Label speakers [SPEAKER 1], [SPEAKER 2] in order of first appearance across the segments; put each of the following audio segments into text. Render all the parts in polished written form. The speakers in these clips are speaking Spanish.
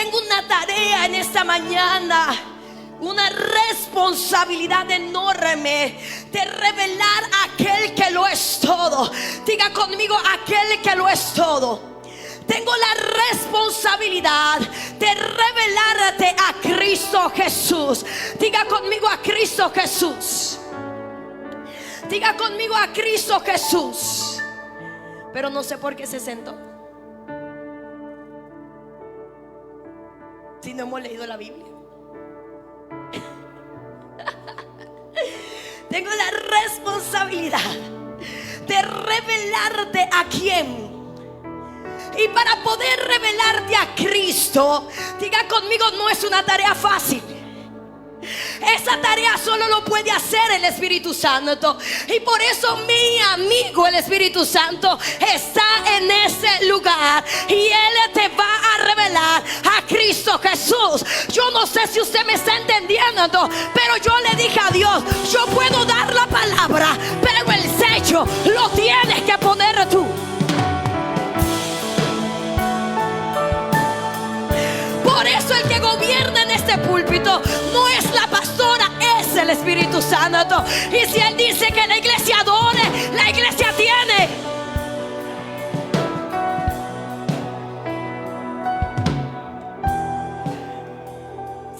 [SPEAKER 1] tengo una tarea en esta mañana, una responsabilidad enorme de revelar a aquel que lo es todo. Diga conmigo, aquel que lo es todo. Tengo la responsabilidad de revelarte a Cristo Jesús. Diga conmigo, a Cristo Jesús. Diga conmigo, a Cristo Jesús. Pero no sé por qué se sentó. Si no hemos leído la Biblia. Tengo la responsabilidad de revelarte a quién. Y para poder revelarte a Cristo, diga conmigo, no es una tarea fácil. Esa tarea solo lo puede hacer el Espíritu Santo. Y por eso mi amigo el Espíritu Santo está en ese lugar. Y Él te va a revelar a Cristo Jesús. Yo no sé si usted me está entendiendo, pero yo le dije a Dios, yo puedo dar la palabra, pero el sello lo tienes que poner tú. Por eso el que gobierna en este púlpito no es la pastora, es el Espíritu Santo. Y si Él dice que la iglesia adore, la iglesia tiene.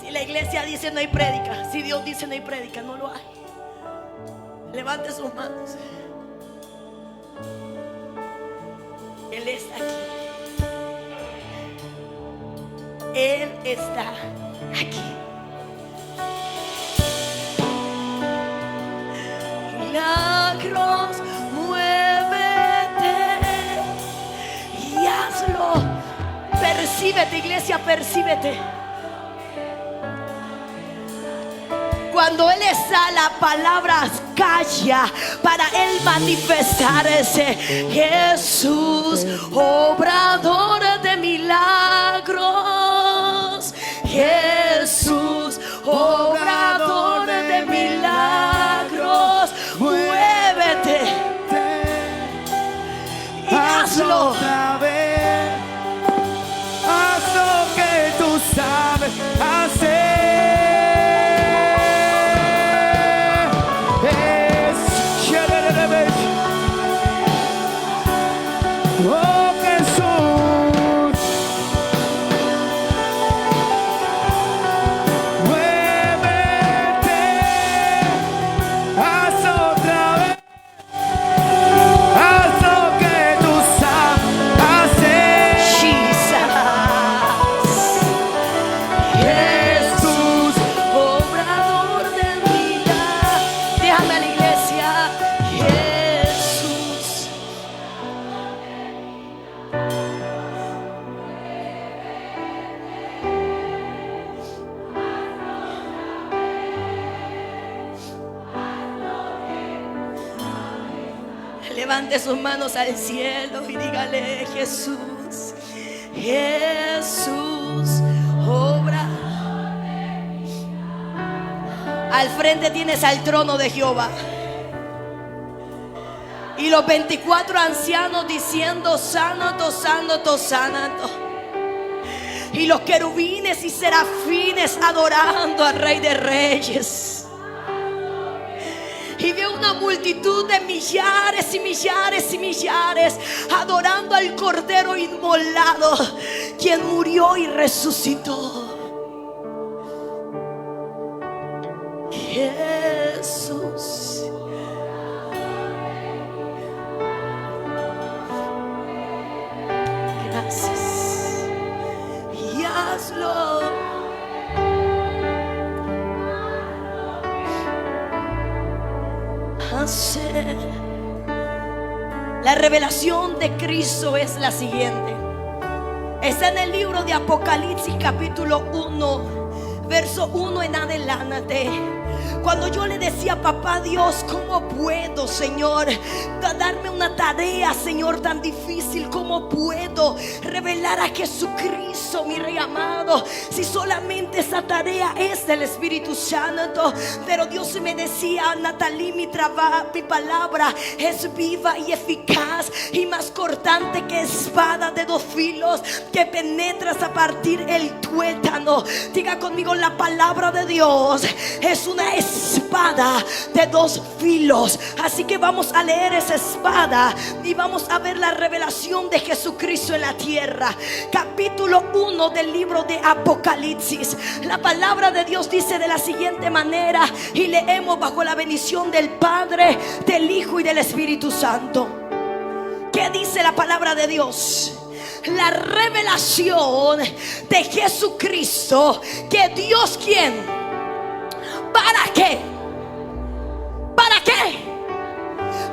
[SPEAKER 1] Si la iglesia dice no hay prédica, si Dios dice no hay prédica, no lo hay. Levante sus manos. Él está aquí. Él está aquí. Milagros, muévete y hazlo. Percíbete, iglesia, percíbete. Cuando Él está, la palabra calla para Él manifestarse. Jesús, obrador de milagros. Jesús, obrador de milagros. Muévete y hazlo.
[SPEAKER 2] Haz lo que tú sabes hacer. Oh Jesús, muévete, haz otra vez, haz lo que tú sabes hacer.
[SPEAKER 1] Jesús, obrador de milagros. Déjame a la iglesia. Jesús. Levante sus manos al cielo y dígale: Jesús, Jesús, obra. Al frente tienes al trono de Jehová y los 24 ancianos diciendo: Santo, Santo, Santo. Y los querubines y serafines adorando al Rey de Reyes. Y veo una multitud de millares y millares y millares adorando al Cordero inmolado, quien murió y resucitó. Jesús. Gracias. Y hazlo. Hacer. La revelación de Cristo es la siguiente. Está en el libro de Apocalipsis capítulo 1, verso 1 en adelante. Cuando yo le decía, papá Dios, ¿cómo puedo, Señor, darme una tarea, Señor, tan difícil? ¿Cómo puedo revelar a Jesucristo, mi Rey amado, si solamente esa tarea es del Espíritu Santo? Pero Dios me decía, Natalie, mi palabra es viva y eficaz y más cortante que espada de dos filos, que penetras a partir el tuétano. Diga conmigo, la palabra de Dios es una espada de dos filos. Así que vamos a leer esa espada y vamos a ver la revelación de Jesucristo en la tierra. Capítulo 1 del libro de Apocalipsis. La palabra de Dios dice de la siguiente manera, y leemos bajo la bendición del Padre, del Hijo y del Espíritu Santo. ¿Qué dice la palabra de Dios? La revelación de Jesucristo, que Dios, ¿quién? ¿Para qué? ¿Para qué?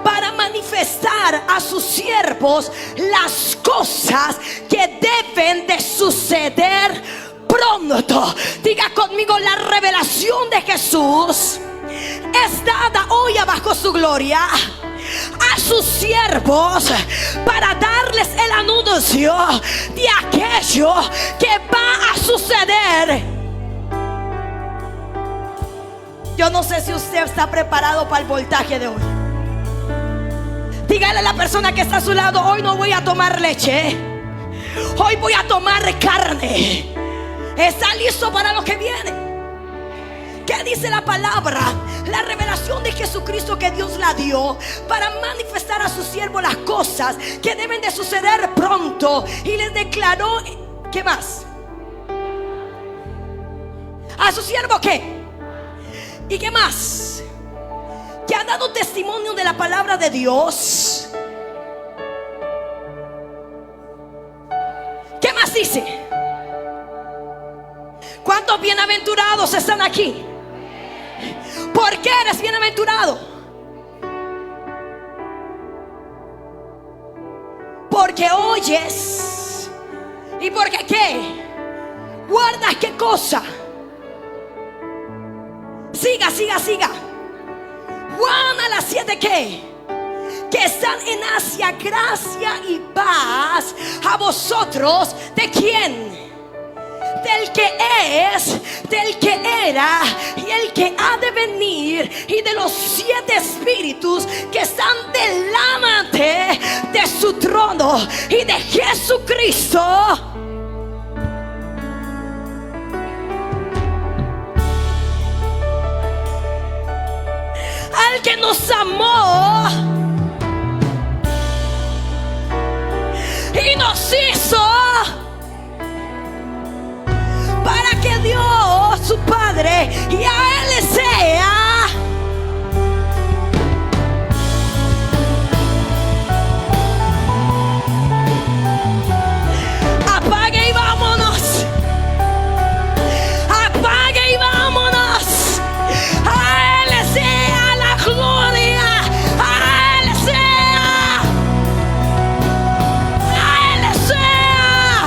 [SPEAKER 1] Para manifestar a sus siervos las cosas que deben de suceder pronto. Diga conmigo, la revelación de Jesús es dada hoy bajo su gloria a sus siervos para darles el anuncio de aquello que va a suceder. Yo no sé si usted está preparado para el voltaje de hoy. Dígale a la persona que está a su lado, hoy no voy a tomar leche, hoy voy a tomar carne. ¿Está listo para lo que viene? ¿Qué dice la palabra? La revelación de Jesucristo, que Dios la dio para manifestar a sus siervos las cosas que deben de suceder pronto. Y les declaró, ¿qué más? ¿A su siervo qué? ¿Y qué más? Que ha dado testimonio de la palabra de Dios. ¿Qué más dice? ¿Cuántos bienaventurados están aquí? ¿Por qué eres bienaventurado? Porque oyes. ¿Y porque qué? ¿Guardas qué cosa? Siga, siga, siga. Juan a las 7, ¿qué? Que están en Asia, gracia y paz a vosotros. ¿De quién? Del que es, del que era y el que ha de venir, y de los 7 espíritus que están delante de su trono y de Jesucristo. Al que nos amó y nos hizo, para que Dios su Padre y a Él sea apague y vámonos, apague y vámonos. A Él sea la gloria, a Él sea, a Él sea.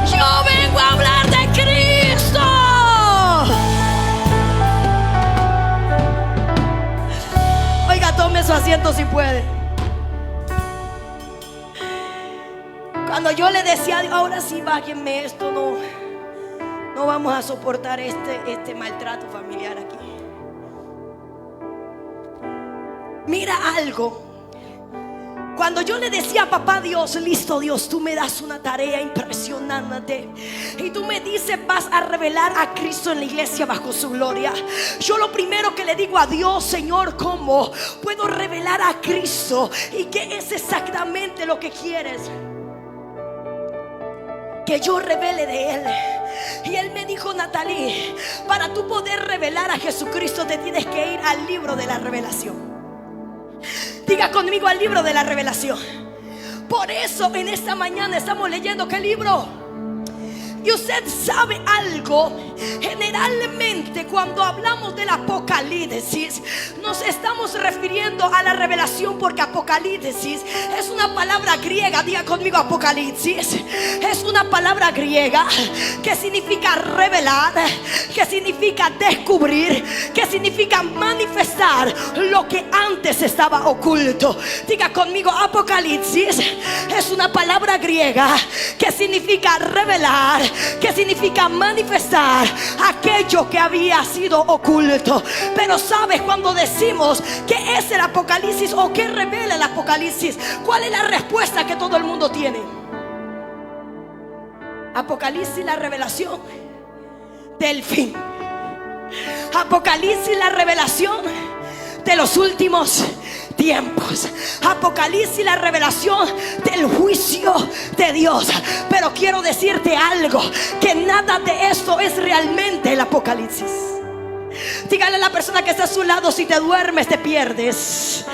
[SPEAKER 1] Yo vengo a hablar de Cristo. Oiga, tome su asiento si puede. Cuando yo le decía, ahora sí bájenme esto, no vamos a soportar este maltrato familiar aquí. Mira algo. Cuando yo le decía, papá Dios, listo Dios, tú me das una tarea impresionante y tú me dices, vas a revelar a Cristo en la iglesia bajo su gloria. Yo lo primero que le digo a Dios, Señor, ¿cómo puedo revelar a Cristo? ¿Y qué es exactamente lo que quieres? Que yo revele de Él. Y Él me dijo, Natalie, para tú poder revelar a Jesucristo te tienes que ir al libro de la revelación. Diga conmigo, al libro de la revelación. Por eso en esta mañana estamos leyendo ¿qué libro? Y usted sabe algo, Generalmente cuando hablamos del Apocalipsis nos estamos refiriendo a la revelación, porque Apocalipsis es una palabra griega. Diga conmigo, Apocalipsis es una palabra griega que significa revelar, que significa descubrir, que significa manifestar lo que antes estaba oculto. Diga conmigo, Apocalipsis es una palabra griega que significa revelar, que significa manifestar aquello que había sido oculto. Pero sabes, cuando decimos ¿qué es el Apocalipsis o qué revela el Apocalipsis?, ¿cuál es la respuesta que todo el mundo tiene? Apocalipsis, la revelación del fin. Apocalipsis, la revelación de los últimos tiempos. Apocalipsis, la revelación del juicio de Dios. Pero quiero decirte algo, que nada de esto es realmente el Apocalipsis. Dígale a la persona que está a su lado: si te duermes te pierdes.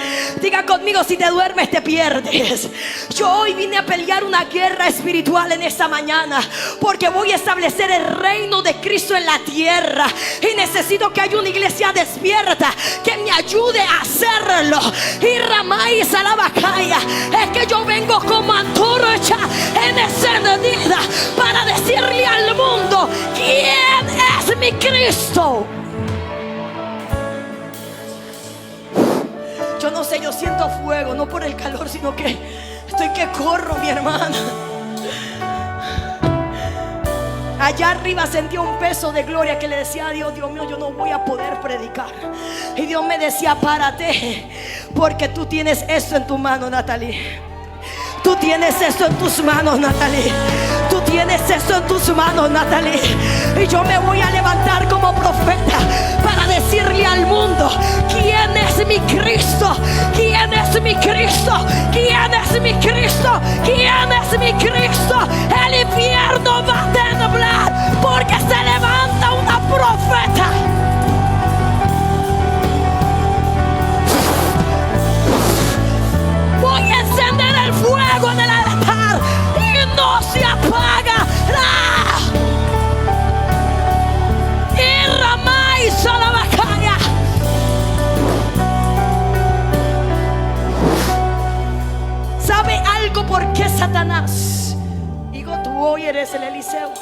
[SPEAKER 1] Diga conmigo: si te duermes te pierdes. Yo hoy vine a pelear una guerra espiritual en esta mañana, porque voy a establecer el reino de Cristo en la tierra, y necesito que haya una iglesia despierta que me ayude a hacerlo. Y Ramay Salabacaya, es que yo vengo como antorcha encendida para decirle al mundo: ¿quién es mi Cristo? Yo no sé, yo siento fuego, no por el calor, sino que estoy que corro, mi hermana. Allá arriba sentía un peso de gloria que le decía a Dios: Dios mío, yo no voy a poder predicar. Y Dios me decía: párate, porque tú tienes esto en tu mano, Natalie. Tú tienes esto en tus manos, Natalie. Tú tienes esto en tus manos, Natalie. Y yo me voy a levantar como profeta para decirle al mundo: ¿quién es mi Cristo? ¿Quién es mi Cristo? ¿Quién es mi Cristo? ¿Quién es mi Cristo? El infierno va a temblar porque se levanta una profeta. Voy a encender el fuego en el altar y no se apaga. Y Ramay Salabacaya. ¿Sabe algo por qué Satanás? Digo, tú hoy eres el Eliseo.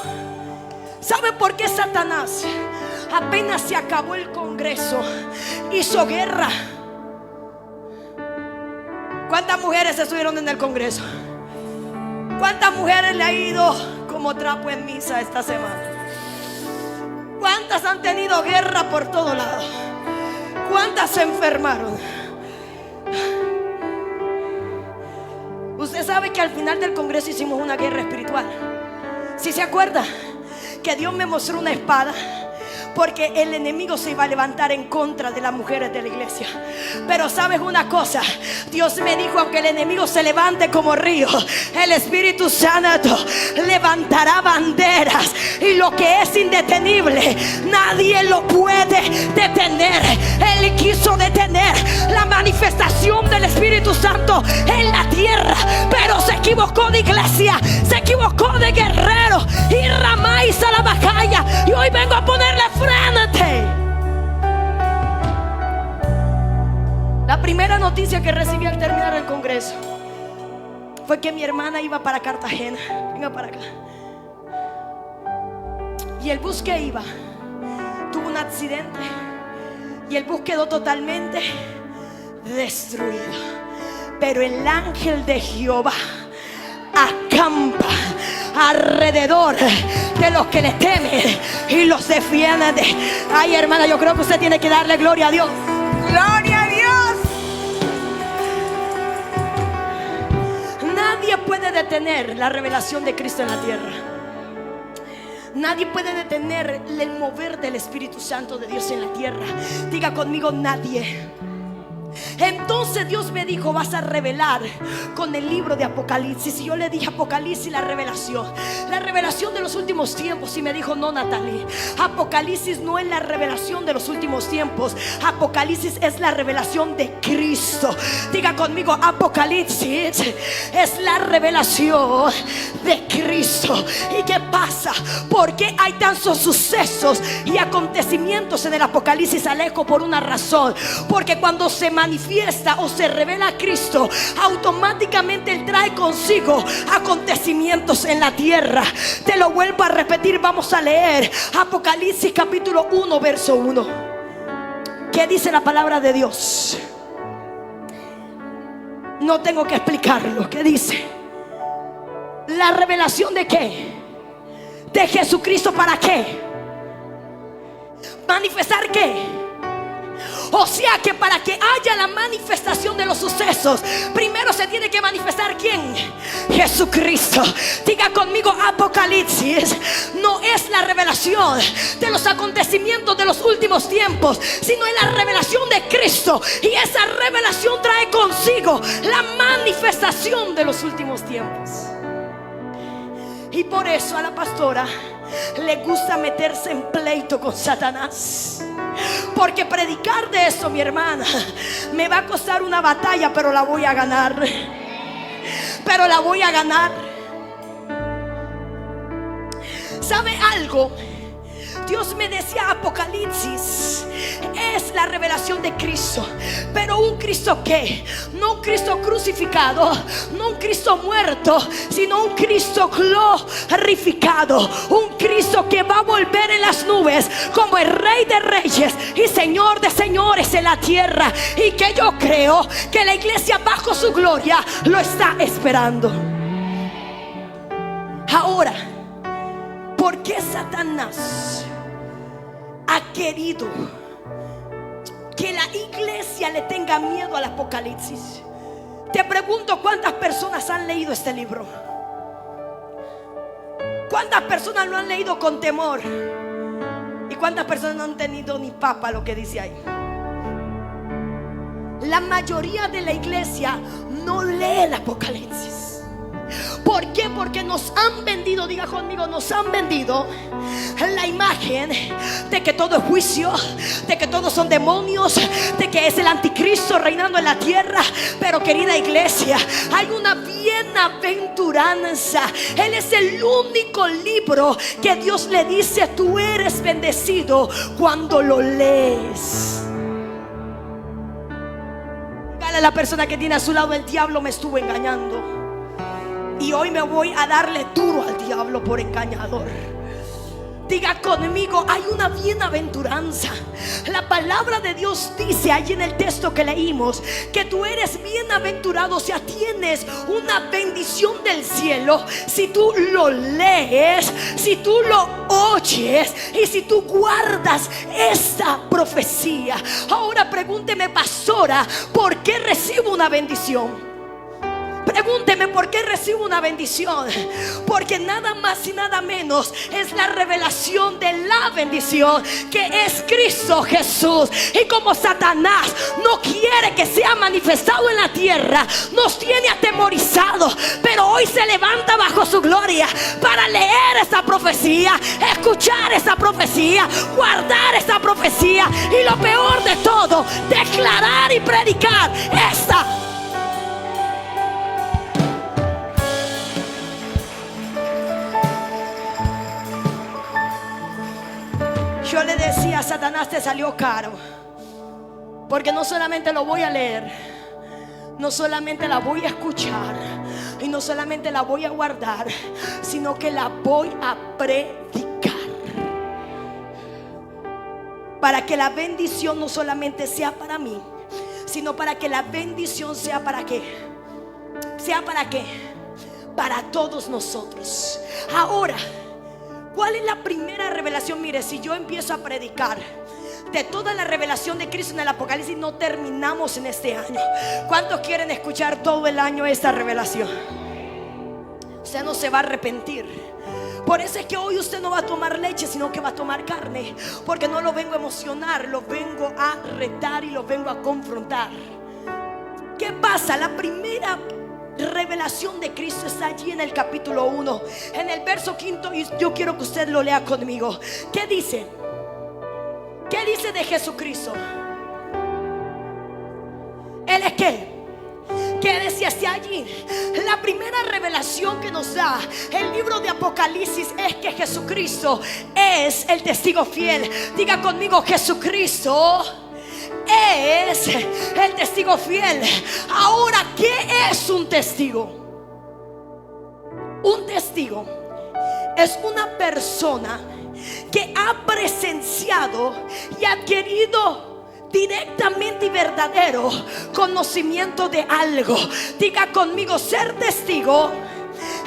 [SPEAKER 1] ¿Sabe por qué Satanás, apenas se acabó el Congreso, hizo guerra? ¿Cuántas mujeres estuvieron en el Congreso? ¿Cuántas mujeres le ha ido como trapo en misa esta semana? ¿Cuántas han tenido guerra por todo lado? ¿Cuántas se enfermaron? Usted sabe que al final del Congreso hicimos una guerra espiritual. ¿Sí se acuerda? Que Dios me mostró una espada, porque el enemigo se iba a levantar en contra de las mujeres de la iglesia. Pero sabes una cosa, Dios me dijo: aunque el enemigo se levante como río, el Espíritu Santo levantará banderas, y lo que es indetenible nadie lo puede detener. Él quiso detener la manifestación del Espíritu Santo en la tierra, pero se equivocó de iglesia, se equivocó de guerrero. Y Ramay Salabacaya, y hoy vengo a ponerle frente. La primera noticia que recibí al terminar el Congreso fue que mi hermana iba para Cartagena. Venga para acá. Y el bus que iba tuvo un accidente, y el bus quedó totalmente destruido. Pero el ángel de Jehová acampa alrededor de los que le temen y los defienden. Ay, hermana, yo creo que usted tiene que darle gloria a Dios. ¡Gloria a Dios! Nadie puede detener la revelación de Cristo en la tierra. Nadie puede detener el mover del Espíritu Santo de Dios en la tierra. Diga conmigo: nadie. Entonces Dios me dijo: vas a revelar con el libro de Apocalipsis. Y yo le dije: Apocalipsis, la revelación de los últimos tiempos. Y me dijo: no, Natalie, Apocalipsis no es la revelación de los últimos tiempos. Apocalipsis es la revelación de Cristo. Diga conmigo: Apocalipsis es la revelación de Cristo. ¿Y qué pasa? ¿Por qué hay tantos sucesos y acontecimientos en el Apocalipsis, Alejo? Por una razón: porque cuando se manifiesta o se revela a Cristo, automáticamente Él trae consigo acontecimientos en la tierra. Te lo vuelvo a repetir, vamos a leer Apocalipsis capítulo 1 verso 1. ¿Qué dice la palabra de Dios? No tengo que explicarlo. ¿Qué dice? La revelación de ¿qué? De Jesucristo. ¿Para qué? ¿Manifestar qué? O sea que para que haya la manifestación de los sucesos, primero se tiene que manifestar ¿quién? Jesucristo. Diga conmigo: Apocalipsis no es la revelación de los acontecimientos de los últimos tiempos, sino es la revelación de Cristo. Y esa revelación trae consigo la manifestación de los últimos tiempos. Y por eso a la pastora le gusta meterse en pleito con Satanás, porque predicar de eso, mi hermana, me va a costar una batalla, pero la voy a ganar. Pero la voy a ganar. ¿Sabe algo? Dios me decía: Apocalipsis es la revelación de Cristo. Pero un Cristo ¿qué? No un Cristo crucificado, no un Cristo muerto, sino un Cristo glorificado. Un Cristo que va a volver en las nubes como el Rey de Reyes y Señor de Señores en la tierra. Y que yo creo que la iglesia bajo su gloria lo está esperando. Ahora, ¿por qué Satanás ha querido que la iglesia le tenga miedo al Apocalipsis? Te pregunto: ¿cuántas personas han leído este libro? ¿Cuántas personas lo han leído con temor? ¿Y cuántas personas no han tenido ni papa lo que dice ahí? La mayoría de la iglesia no lee el Apocalipsis. ¿Por qué? Porque nos han vendido, diga conmigo, nos han vendido la imagen de que todo es juicio, de que todos son demonios, de que es el anticristo reinando en la tierra. Pero querida iglesia, hay una bienaventuranza. Él es el único libro que Dios le dice: tú eres bendecido cuando lo lees. Dígale a la persona que tiene a su lado: el diablo me estuvo engañando, y hoy me voy a darle duro al diablo por engañador. Diga conmigo: hay una bienaventuranza. La palabra de Dios dice allí en el texto que leímos que tú eres bienaventurado, o sea, tienes una bendición del cielo si tú lo lees, si tú lo oyes y si tú guardas esta profecía. Ahora pregúnteme: pastora, ¿por qué recibo una bendición? Pregúnteme: ¿por qué recibo una bendición? Porque nada más y nada menos es la revelación de la bendición, que es Cristo Jesús. Y como Satanás no quiere que sea manifestado en la tierra, nos tiene atemorizados, pero hoy se levanta bajo su gloria para leer esta profecía, escuchar esta profecía, guardar esta profecía, y lo peor de todo, declarar y predicar esta. Yo le decía a Satanás: te salió caro, porque no solamente lo voy a leer, no solamente la voy a escuchar, y no solamente la voy a guardar, sino que la voy a predicar, para que la bendición no solamente sea para mí, sino para que la bendición sea para qué, sea para qué, para todos nosotros. Ahora, ¿cuál es la primera revelación? Mire, si yo empiezo a predicar de toda la revelación de Cristo en el Apocalipsis, no terminamos en este año. ¿Cuántos quieren escuchar todo el año esta revelación? Usted no se va a arrepentir. Por eso es que hoy usted no va a tomar leche, sino que va a tomar carne, porque no lo vengo a emocionar, lo vengo a retar y lo vengo a confrontar. ¿Qué pasa? La primera revelación de Cristo está allí en el capítulo 1, en el verso 5, y yo quiero que usted lo lea conmigo. ¿Qué dice? ¿Qué dice de Jesucristo? Él es qué? ¿Qué decía hacia allí? La primera revelación que nos da el libro de Apocalipsis es que Jesucristo es el testigo fiel. Diga conmigo: Jesucristo es el testigo fiel. Ahora, ¿qué es un testigo? Un testigo es una persona que ha presenciado y adquirido directamente y verdadero conocimiento de algo. Diga conmigo: ser testigo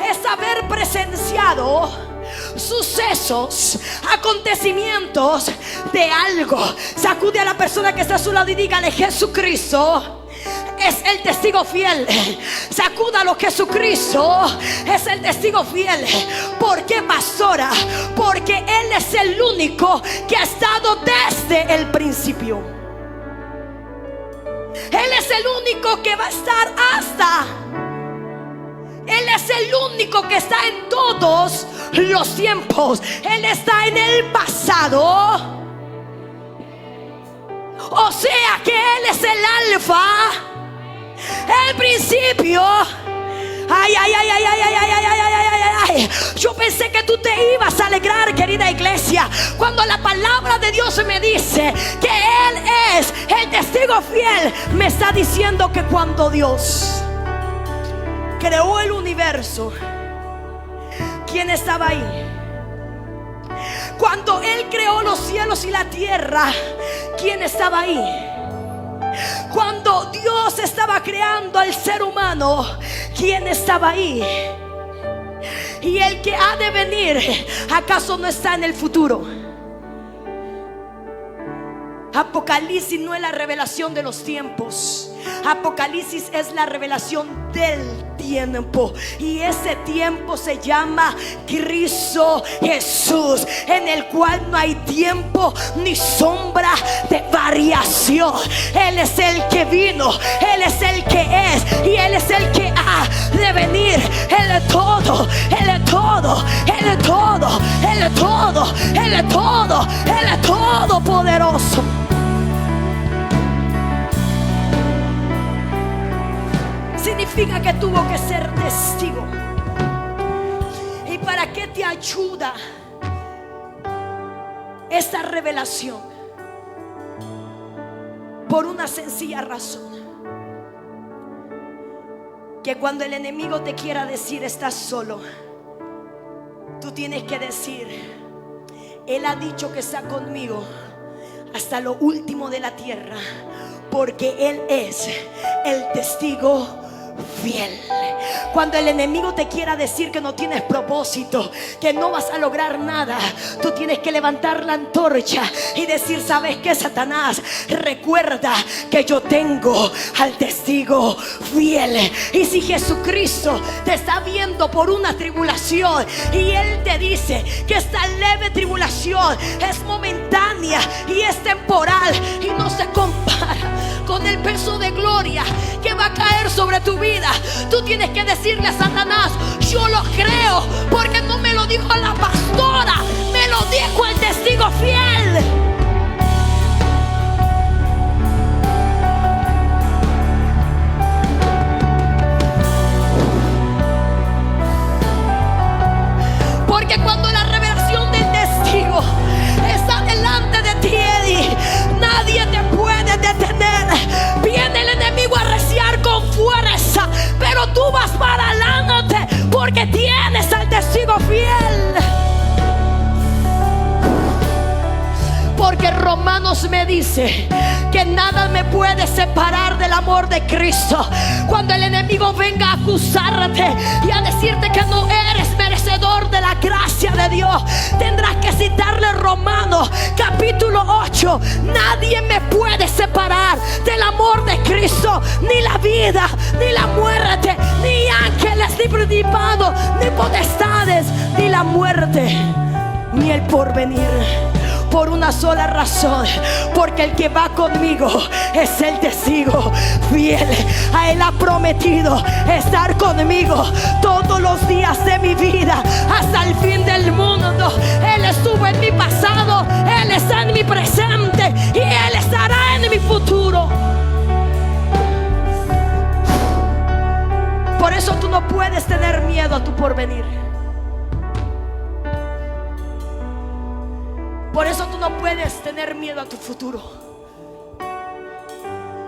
[SPEAKER 1] es haber presenciado sucesos, acontecimientos de algo. Sacude a la persona que está a su lado y dígale: Jesucristo es el testigo fiel. Sacúdalo: Jesucristo es el testigo fiel. ¿Por qué, pastora? Porque Él es el único que ha estado desde el principio. Él es el único que va a estar hasta. Él es el único que está en todos los tiempos. Él está en el pasado. O sea que Él es el alfa, el principio. Ay, ay, ay, ay, ay, ay, ay, ay, ay, ay, ay. Yo pensé que tú te ibas a alegrar, querida iglesia, cuando la palabra de Dios me dice que Él es el testigo fiel. Me está diciendo que cuando Dios creó el universo, ¿quién estaba ahí? Cuando Él creó los cielos y la tierra, ¿quién estaba ahí? Cuando Dios estaba creando al ser humano, ¿quién estaba ahí? Y el que ha de venir, ¿acaso no está en el futuro? Apocalipsis no es la revelación de los tiempos. Apocalipsis es la revelación del tiempo. Y ese tiempo se llama Cristo Jesús, en el cual no hay tiempo ni sombra de variación. Él es el que vino, Él es el que es, y Él es el que ha de venir. Él es todo, Él es todo, Él es todo, Él es todo, Él es todo, Él es todopoderoso. Significa que tuvo que ser testigo. ¿Y para qué te ayuda esta revelación? Por una sencilla razón: que cuando el enemigo te quiera decir estás solo, tú tienes que decir: Él ha dicho que está conmigo hasta lo último de la tierra, porque Él es el testigo fiel. Cuando el enemigo te quiera decir que no tienes propósito, que no vas a lograr nada, tú tienes que levantar la antorcha y decir: ¿sabes qué, Satanás? Recuerda que yo tengo al testigo fiel. Y si Jesucristo te está viendo por una tribulación y Él te dice que esta leve tribulación es momentánea y es temporal y no se compara con el peso de gloria que va a caer sobre tu vida, tú tienes que decirle a Satanás: yo lo creo, porque no me lo dijo la pastora, me lo dijo el testigo fiel. Porque cuando la revelación del testigo está delante de ti, Eddie, nadie te puede detener. Viene el enemigo a arreciar con fuerza, pero tú vas para adelante porque tienes al testigo fiel. Porque Romanos me dice que nada me puede separar del amor de Cristo. Cuando el enemigo venga a acusarte y a decirte que no eres merecedor de la gracia de Dios, tendrás que citarle Romanos capítulo 8. Nadie me puede separar del amor de Cristo, ni la vida, ni la muerte, ni ángeles, ni principados, ni potestades, ni la muerte, ni el porvenir. por una sola razón, porque el que va conmigo es el testigo fiel. A Él ha prometido estar conmigo todos los días de mi vida hasta el fin del mundo. Él estuvo en mi pasado, Él está en mi presente y Él estará en mi futuro. Por eso tú no puedes tener miedo a tu porvenir. Por eso tú no puedes tener miedo a tu futuro.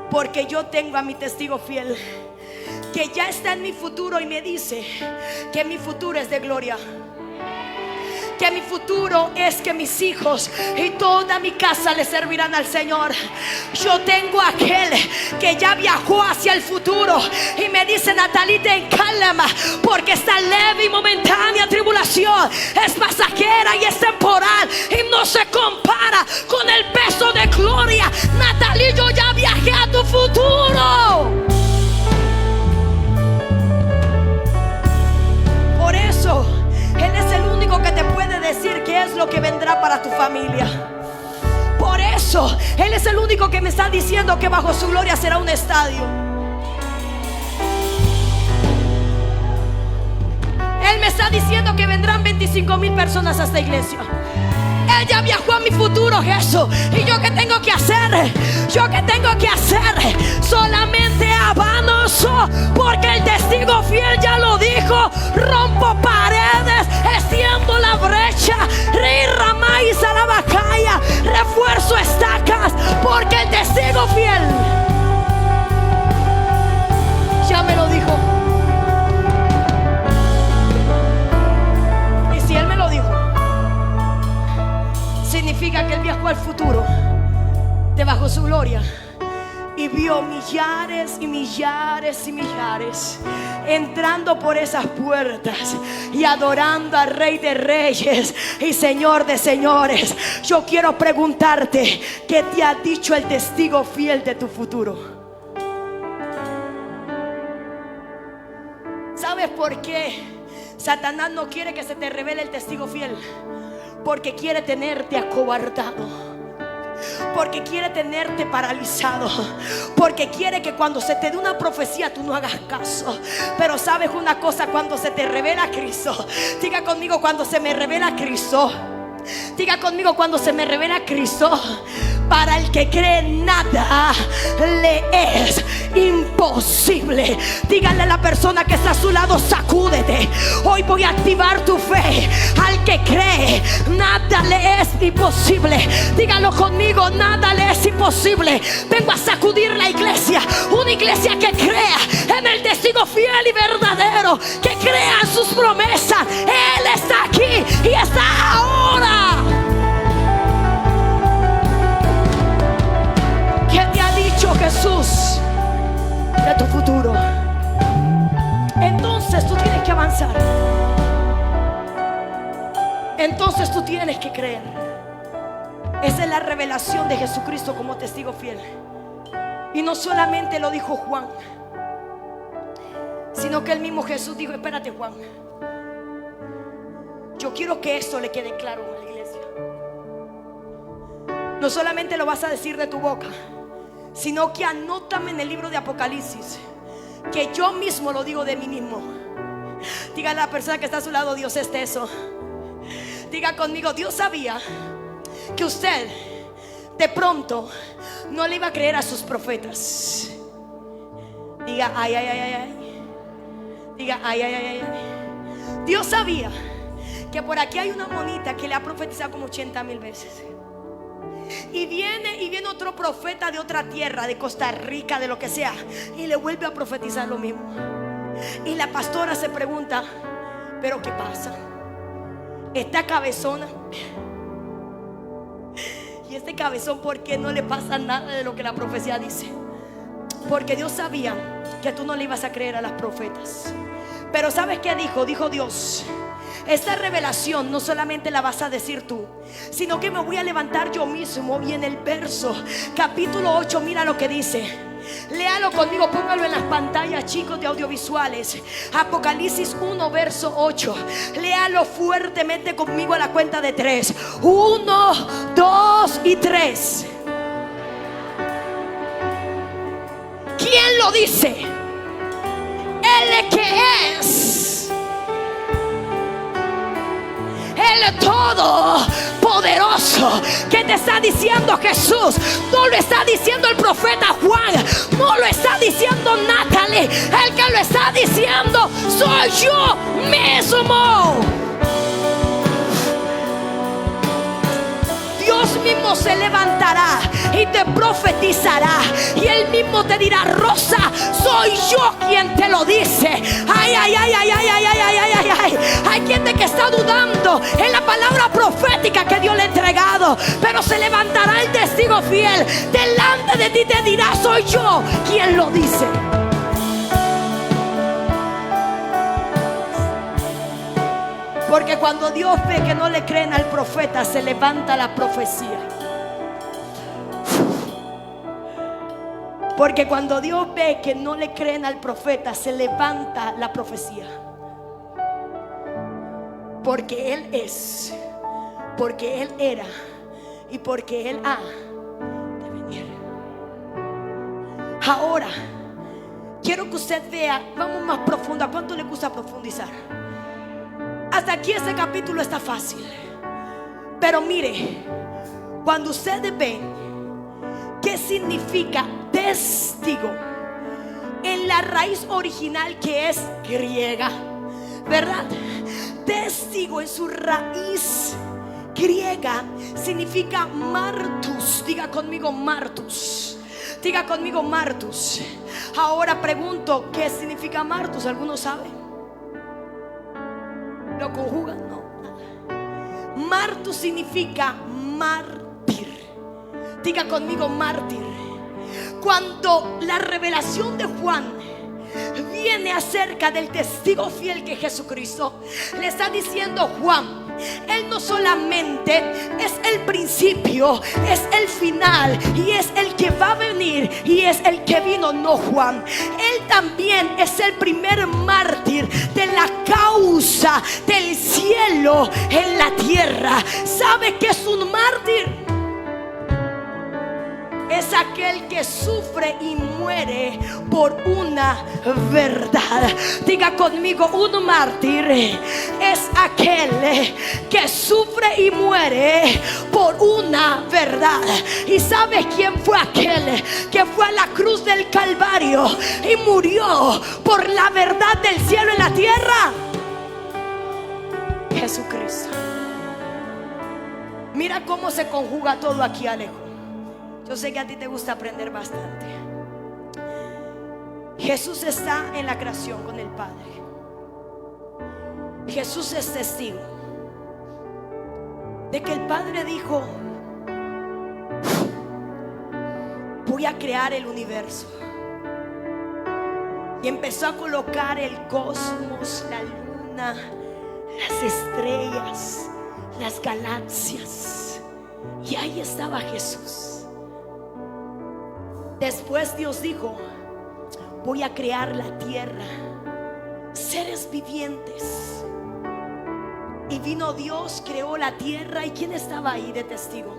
[SPEAKER 1] Porque yo tengo a mi testigo fiel, que ya está en mi futuro y me dice que mi futuro es de gloria. Que mi futuro es que mis hijos y toda mi casa le servirán al Señor. Yo tengo a aquel que ya viajó hacia el futuro y me dice: Natalie, ten calma, porque esta leve y momentánea tribulación es pasajera y es temporal y no se compara con el peso de gloria. Natalie, yo ya viajé a tu futuro. Por eso Él es el único que te puede decir qué es lo que vendrá para tu familia. Por eso Él es el único que me está diciendo que bajo su gloria será un estadio. Él me está diciendo que vendrán 25,000 personas a esta iglesia. Él ya viajó a mi futuro, Jesús. ¿Y yo qué tengo que hacer? ¿Yo qué tengo que hacer? Solamente avanzo, porque el testigo fiel ya lo dijo: rompo paredes, extiendo la brecha, rirramay salabacaya, refuerzo estacas, porque el testigo fiel ya me lo dijo. Y si Él me lo dijo, significa que Él viajó al futuro debajo de su gloria y vio millares y millares y millares entrando por esas puertas y adorando al Rey de Reyes y Señor de Señores. Yo quiero preguntarte: ¿qué te ha dicho el testigo fiel de tu futuro? ¿Sabes por qué Satanás no quiere que se te revele el testigo fiel? Porque quiere tenerte acobardado, porque quiere tenerte paralizado, porque quiere que cuando se te dé una profecía tú no hagas caso. Pero sabes una cosa: cuando se te revela Cristo, diga conmigo, cuando se me revela Cristo, diga conmigo, cuando se me revela Cristo, para el que cree nada le es imposible. Díganle a la persona que está a su lado: sacúdete. Hoy voy a activar tu fe. Al que cree nada le es imposible. Díganlo conmigo: nada le es imposible. Vengo a sacudir la iglesia, una iglesia que crea en el testigo fiel y verdadero, que crea en sus promesas. Él está aquí y está ahora. ¿Qué te ha dicho Jesús de tu futuro? Entonces tú tienes que avanzar. Entonces tú tienes que creer. Esa es la revelación de Jesucristo como testigo fiel. Y no solamente lo dijo Juan, sino que el mismo Jesús dijo: espérate, Juan, yo quiero que esto le quede claro a la iglesia. No solamente lo vas a decir de tu boca, sino que anótame en el libro de Apocalipsis que yo mismo lo digo de mí mismo. Diga a la persona que está a su lado: Dios es eso. Diga conmigo: Dios sabía que usted de pronto no le iba a creer a sus profetas. Diga: ay, ay, ay, ay, ay. Diga: ay, ay, ay, ay, ay. Dios sabía que por aquí hay una monita que le ha profetizado como 80,000 veces. Y viene otro profeta de otra tierra, de Costa Rica, de lo que sea, y le vuelve a profetizar lo mismo. Y la pastora se pregunta: ¿pero qué pasa? Esta cabezona y este cabezón, ¿por qué no le pasa nada de lo que la profecía dice? Porque Dios sabía que tú no le ibas a creer a las profetas. Pero ¿sabes qué dijo? Dijo Dios: esta revelación no solamente la vas a decir tú, sino que me voy a levantar yo mismo. Y en el verso capítulo 8, mira lo que dice: Léalo conmigo, póngalo en las pantallas, chicos, de audiovisuales. Apocalipsis 1, verso 8. Léalo fuertemente conmigo a la cuenta de 3. 1, 2 y 3. ¿Quién lo dice? El que es el Todopoderoso. ¿Qué te está diciendo Jesús? No lo está diciendo el profeta Juan, no lo está diciendo Natalie. El que lo está diciendo soy yo mismo. Dios mismo se levantará y te profetizará, y Él mismo te dirá: Rosa, soy yo quien te lo dice. Ay, ay, ay, ay, ay, ay, ay, ay, ay, ay, ay. Hay gente que está dudando en la palabra profética que Dios le ha entregado, pero se levantará el testigo fiel delante de ti, te dirá: soy yo quien lo dice. Porque cuando Dios ve que no le creen al profeta, se levanta la profecía. Porque cuando Dios ve que no le creen al profeta, se levanta la profecía. Porque Él es, porque Él era y porque Él ha de venir. Ahora, quiero que usted vea, vamos más profundo. ¿A cuánto le gusta profundizar? Hasta aquí este capítulo está fácil. Pero mire, cuando ustedes ven qué significa testigo en la raíz original, que es griega, ¿verdad? Testigo en su raíz griega significa martus. Diga conmigo martus. Diga conmigo martus. Ahora pregunto, ¿qué significa martus? ¿Alguno sabe? ¿Lo conjugan? No, nada. Martus significa mártir. Diga conmigo mártir. Cuando la revelación de Juan viene acerca del testigo fiel que es Jesucristo, le está diciendo: Juan, Él no solamente es el principio, es el final y es el que va a venir y es el que vino. No, Juan, Él también es el primer mártir de la causa del cielo en la tierra. ¿Sabe qué es un mártir? Es aquel que sufre y muere por una verdad. Diga conmigo, un mártir es aquel que sufre y muere por una verdad. ¿Y sabes quién fue aquel que fue a la cruz del Calvario y murió por la verdad del cielo en la tierra? Jesucristo. Mira cómo se conjuga todo aquí, Alejo. Yo sé que a ti te gusta aprender bastante. Jesús está en la creación con el Padre. Jesús es testigo de que el Padre dijo: voy a crear el universo. Y empezó a colocar el cosmos, la luna, las estrellas, las galaxias. Y ahí estaba Jesús. Después Dios dijo: voy a crear la tierra, seres vivientes. Y vino Dios, creó la tierra. ¿Y quién estaba ahí de testigo?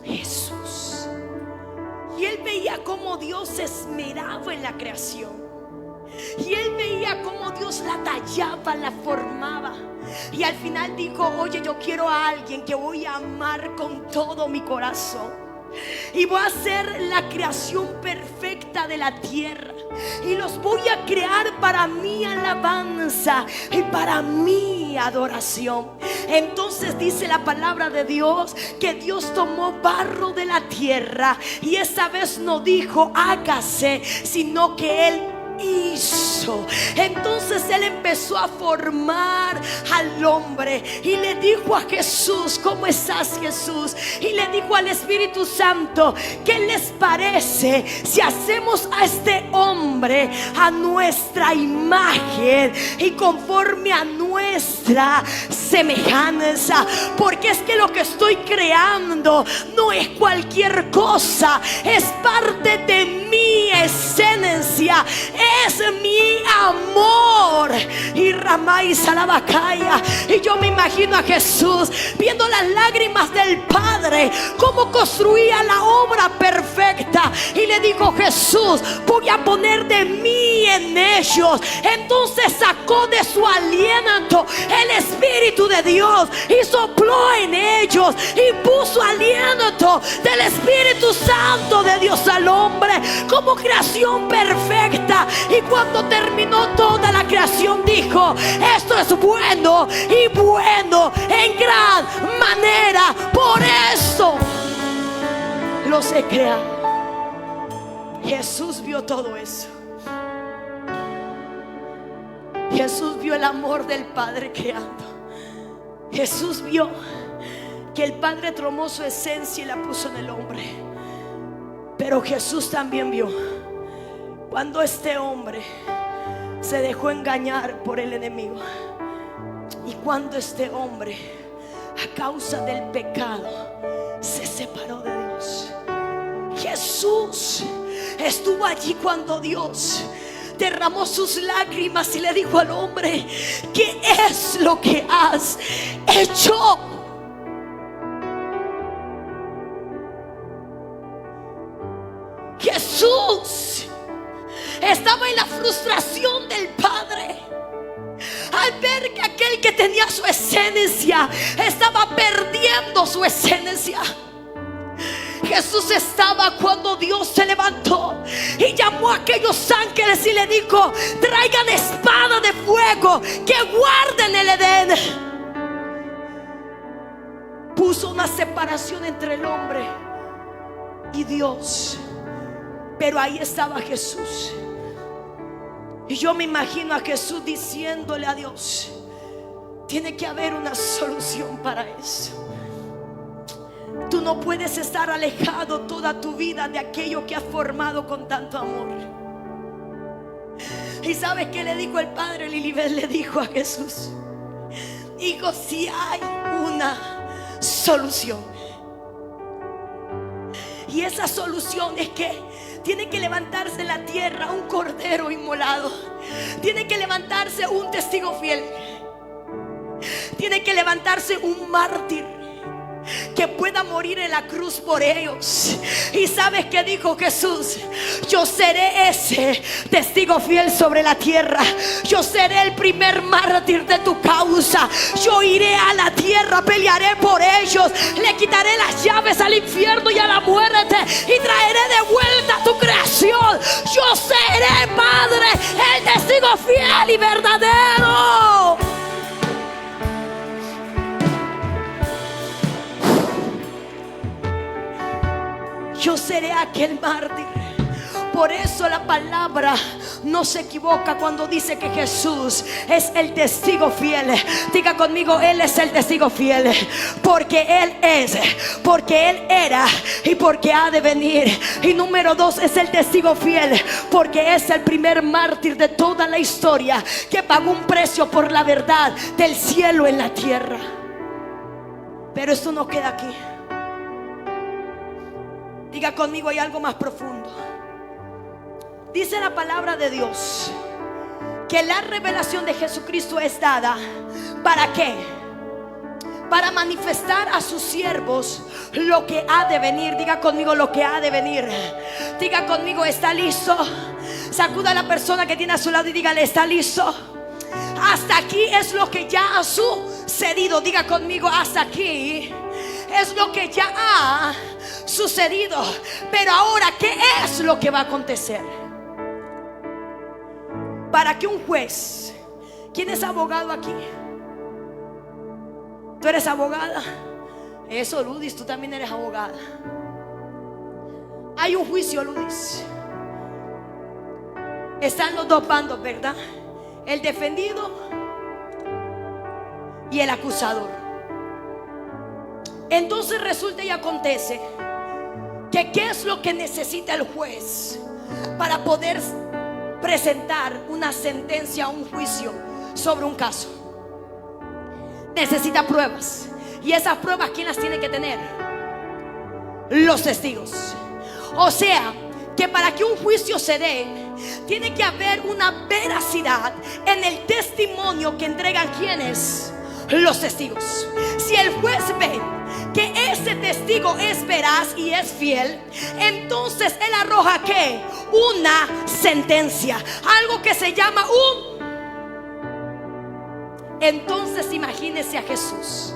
[SPEAKER 1] Jesús. Y él veía cómo Dios se esmeraba en la creación. Y él veía cómo Dios la tallaba, la formaba. Y al final dijo: oye, yo quiero a alguien que voy a amar con todo mi corazón. Y voy a hacer la creación perfecta de la tierra. Y los voy a crear para mi alabanza y para mi adoración. Entonces dice la palabra de Dios que Dios tomó barro de la tierra. Y esta vez no dijo hágase, sino que Él hizo. eso. Entonces él empezó a formar al hombre y le dijo a Jesús: ¿cómo estás, Jesús? Y le dijo al Espíritu Santo: ¿qué les parece si hacemos a este hombre a nuestra imagen y conforme a nuestra semejanza? Porque es que lo que estoy creando no es cualquier cosa, es parte de mi esencia, es mi amor. Y Ramay Salabacaya. Y yo me imagino a Jesús viendo las lágrimas del Padre, cómo construía la obra perfecta, y le dijo: Jesús, voy a poner de mí en ellos. Entonces sacó de su aliento el Espíritu de Dios y sopló en ellos y puso aliento del Espíritu Santo de Dios al hombre como creación perfecta. Y cuando terminó toda la creación dijo: esto es bueno y bueno en gran manera, por eso los he creado. Jesús vio todo eso. Jesús vio el amor del Padre creando. Jesús vio que el Padre tomó su esencia y la puso en el hombre. Pero Jesús también vio cuando este hombre se dejó engañar por el enemigo, y cuando este hombre, a causa del pecado, se separó de Dios. Jesús estuvo allí cuando Dios derramó sus lágrimas y le dijo al hombre: ¿qué es lo que has hecho? Jesús estaba en la frustración del Padre al ver que aquel que tenía su esencia estaba perdiendo su esencia. Jesús estaba cuando Dios se levantó y llamó a aquellos ángeles y le dijo: traigan espada de fuego que guarden el Edén. Puso una separación entre el hombre y Dios. Pero ahí estaba Jesús. Y yo me imagino a Jesús diciéndole a Dios: tiene que haber una solución para eso. Tú no puedes estar alejado toda tu vida de aquello que has formado con tanto amor. ¿Y sabes qué le dijo el Padre? Lilibet le dijo a Jesús: hijo, si hay una solución, y esa solución es que tiene que levantarse en la tierra un cordero inmolado. Tiene que levantarse un testigo fiel. Tiene que levantarse un mártir que pueda morir en la cruz por ellos. ¿Y sabes qué dijo Jesús? Yo seré ese testigo fiel sobre la tierra. Yo seré el primer mártir de tu causa. Yo iré a la tierra, pelearé por ellos, le quitaré las llaves al infierno y a la muerte y traeré de vuelta tu creación. Yo seré, Padre, el testigo fiel y verdadero. Yo seré aquel mártir. Por eso la palabra no se equivoca cuando dice que Jesús es el testigo fiel. Diga conmigo: Él es el testigo fiel. Porque Él es, porque Él era y porque ha de venir. Y número 2, es el testigo fiel porque es el primer mártir de toda la historia que pagó un precio por la verdad del cielo en la tierra. Pero esto no queda aquí. Diga conmigo: hay algo más profundo. Dice la palabra de Dios que la revelación de Jesucristo es dada ¿para qué? Para manifestar a sus siervos lo que ha de venir. Diga conmigo: lo que ha de venir. Diga conmigo: ¿está listo? Sacuda a la persona que tiene a su lado y dígale: ¿está listo? Hasta aquí es lo que ya ha sucedido. Diga conmigo: hasta aquí es lo que ya ha sucedido. Pero ahora, ¿qué es lo que va a acontecer? Para que un juez, ¿quién es abogado aquí? ¿Tú eres abogada? Eso, Ludis, tú también eres abogada. Hay un juicio, Ludis. Están los dos bandos, ¿verdad? El defendido y el acusador. Entonces resulta y acontece que ¿qué es lo que necesita el juez para poder presentar una sentencia o un juicio sobre un caso? Necesita pruebas. Y esas pruebas, ¿quién las tiene que tener? Los testigos. O sea, que para que un juicio se dé, tiene que haber una veracidad en el testimonio que entregan quienes, los testigos. Si el juez ve que ese testigo es veraz y es fiel, entonces él arroja ¿qué? Una sentencia, algo que se llama un... Entonces imagínese a Jesús.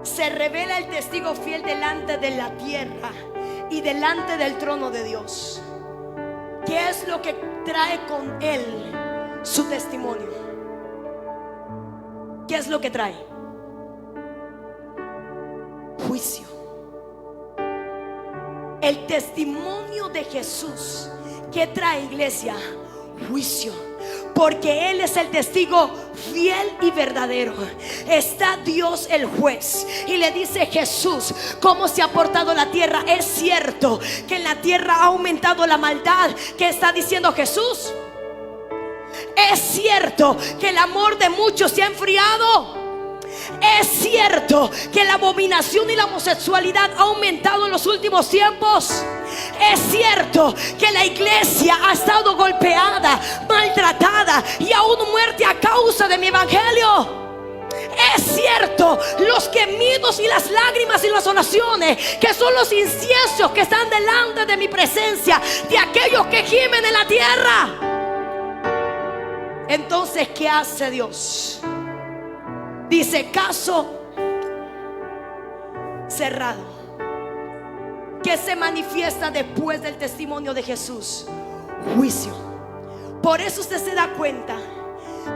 [SPEAKER 1] Se revela el testigo fiel delante de la tierra y delante del trono de Dios. ¿Qué es lo que trae con él su testimonio? ¿Qué es lo que trae? Juicio. El testimonio de Jesús, ¿qué trae, iglesia? Juicio. Porque Él es el testigo fiel y verdadero. Está Dios el juez y le dice: Jesús, ¿cómo se ha portado la tierra? Es cierto que en la tierra ha aumentado la maldad. ¿Qué está diciendo Jesús? Es cierto que el amor de muchos se ha enfriado. Es cierto que la abominación y la homosexualidad ha aumentado en los últimos tiempos. Es cierto que la iglesia ha estado golpeada, maltratada y aún muerte a causa de mi evangelio. Es cierto, los gemidos y las lágrimas y las oraciones, que son los inciensos que están delante de mi presencia, de aquellos que gimen en la tierra. Entonces, ¿qué hace Dios? Dice: caso cerrado. ¿Qué se manifiesta después del testimonio de Jesús? Juicio. Por eso usted se da cuenta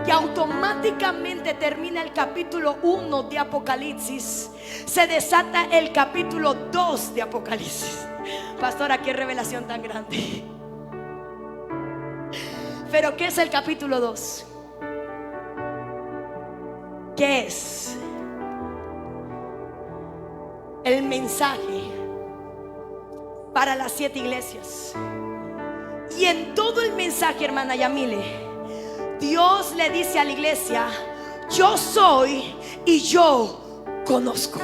[SPEAKER 1] que automáticamente termina el capítulo 1 de Apocalipsis, se desata el capítulo 2 de Apocalipsis. Pastora, qué revelación tan grande. Pero ¿qué es el capítulo 2? ¿Qué es? El mensaje para las 7 iglesias. Y en todo el mensaje, hermana Yamile, Dios le dice a la iglesia: yo soy y yo conozco.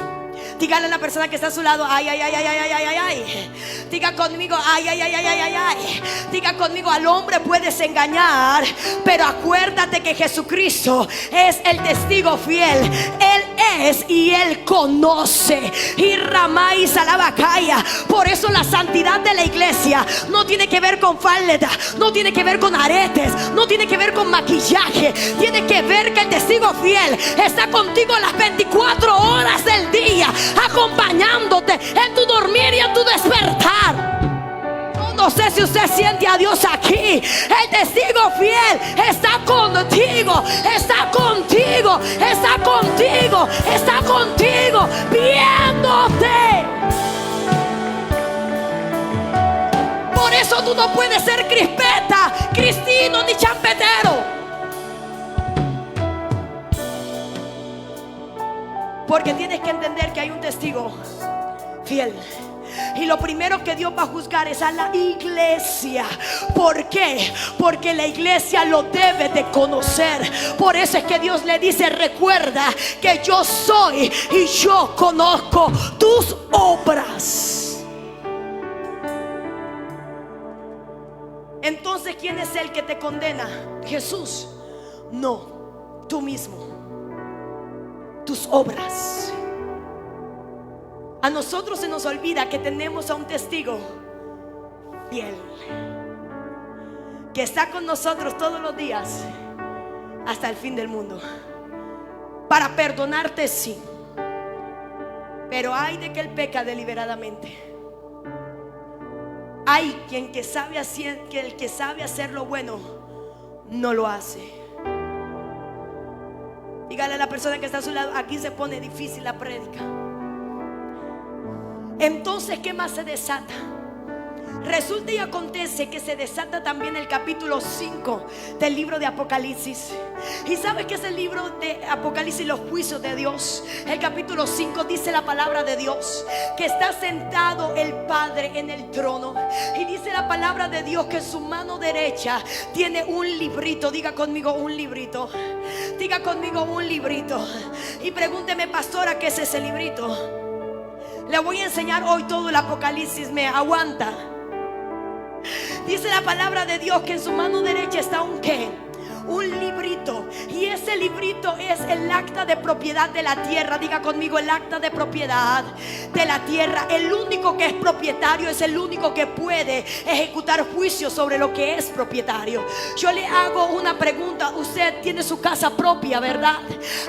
[SPEAKER 1] Dígale a la persona que está a su lado: ay, ay, ay, ay, ay, ay, ay, ay. Diga conmigo: ay, ay, ay, ay, ay, ay, ay. Diga conmigo: al hombre puedes engañar, pero acuérdate que Jesucristo es el testigo fiel. Él es y Él conoce. Y Ramá y Salabacaya. Por eso la santidad de la iglesia no tiene que ver con falda, no tiene que ver con aretes, no tiene que ver con maquillaje. Tiene que ver que el testigo fiel está contigo las 24 horas del día, acompañándote en tu dormir y en tu despertar. No sé si usted siente a Dios aquí. El testigo fiel está contigo, está contigo, está contigo, está contigo, viéndote. Por eso tú no puedes ser crispeta, cristino ni champetero. Porque tienes que entender que hay un testigo fiel. Y lo primero que Dios va a juzgar es a la iglesia. ¿Por qué? Porque la iglesia lo debe de conocer. Por eso es que Dios le dice: recuerda que yo soy y yo conozco tus obras. Entonces, ¿quién es el que te condena? ¿Jesús? No, tú mismo. Tus obras. A nosotros se nos olvida que tenemos a un testigo fiel, que está con nosotros todos los días hasta el fin del mundo. Para perdonarte, sí, pero hay de que él peca deliberadamente. Hay quien que sabe hacer, que el que sabe hacer lo bueno no lo hace. Dígale a la persona que está a su lado: aquí se pone difícil la prédica. Entonces, ¿qué más se desata? Resulta y acontece que se desata también el capítulo 5 del libro de Apocalipsis. ¿Y sabes qué es el libro de Apocalipsis? Los juicios de Dios. El capítulo 5 dice la palabra de Dios que está sentado el Padre en el trono. Y dice la palabra de Dios que en su mano derecha tiene un librito. Diga conmigo, un librito. Diga conmigo, un librito. Y pregúnteme, pastora, ¿qué es ese librito? Le voy a enseñar hoy todo el Apocalipsis. ¿Me aguanta? Dice la palabra de Dios que en su mano derecha está un ¿qué? Un librito. Y ese librito es el acta de propiedad de la tierra. Diga conmigo, el acta de propiedad de la tierra. El único que es propietario es el único que puede ejecutar juicio sobre lo que es propietario. Yo le hago una pregunta. Usted tiene su casa propia, ¿verdad?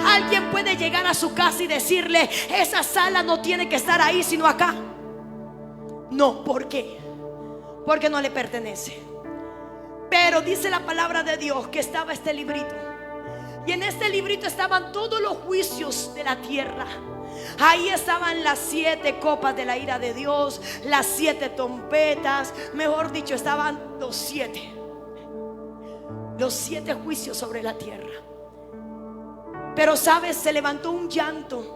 [SPEAKER 1] Alguien puede llegar a su casa y decirle: esa sala no tiene que estar ahí sino acá. No, ¿por qué? Porque no le pertenece. Pero dice la palabra de Dios que estaba este librito. Y en este librito estaban todos los juicios de la tierra. Ahí estaban las 7 copas de la ira de Dios, las 7 trompetas. Mejor dicho, estaban los 7 juicios sobre la tierra. Pero sabes, se levantó un llanto,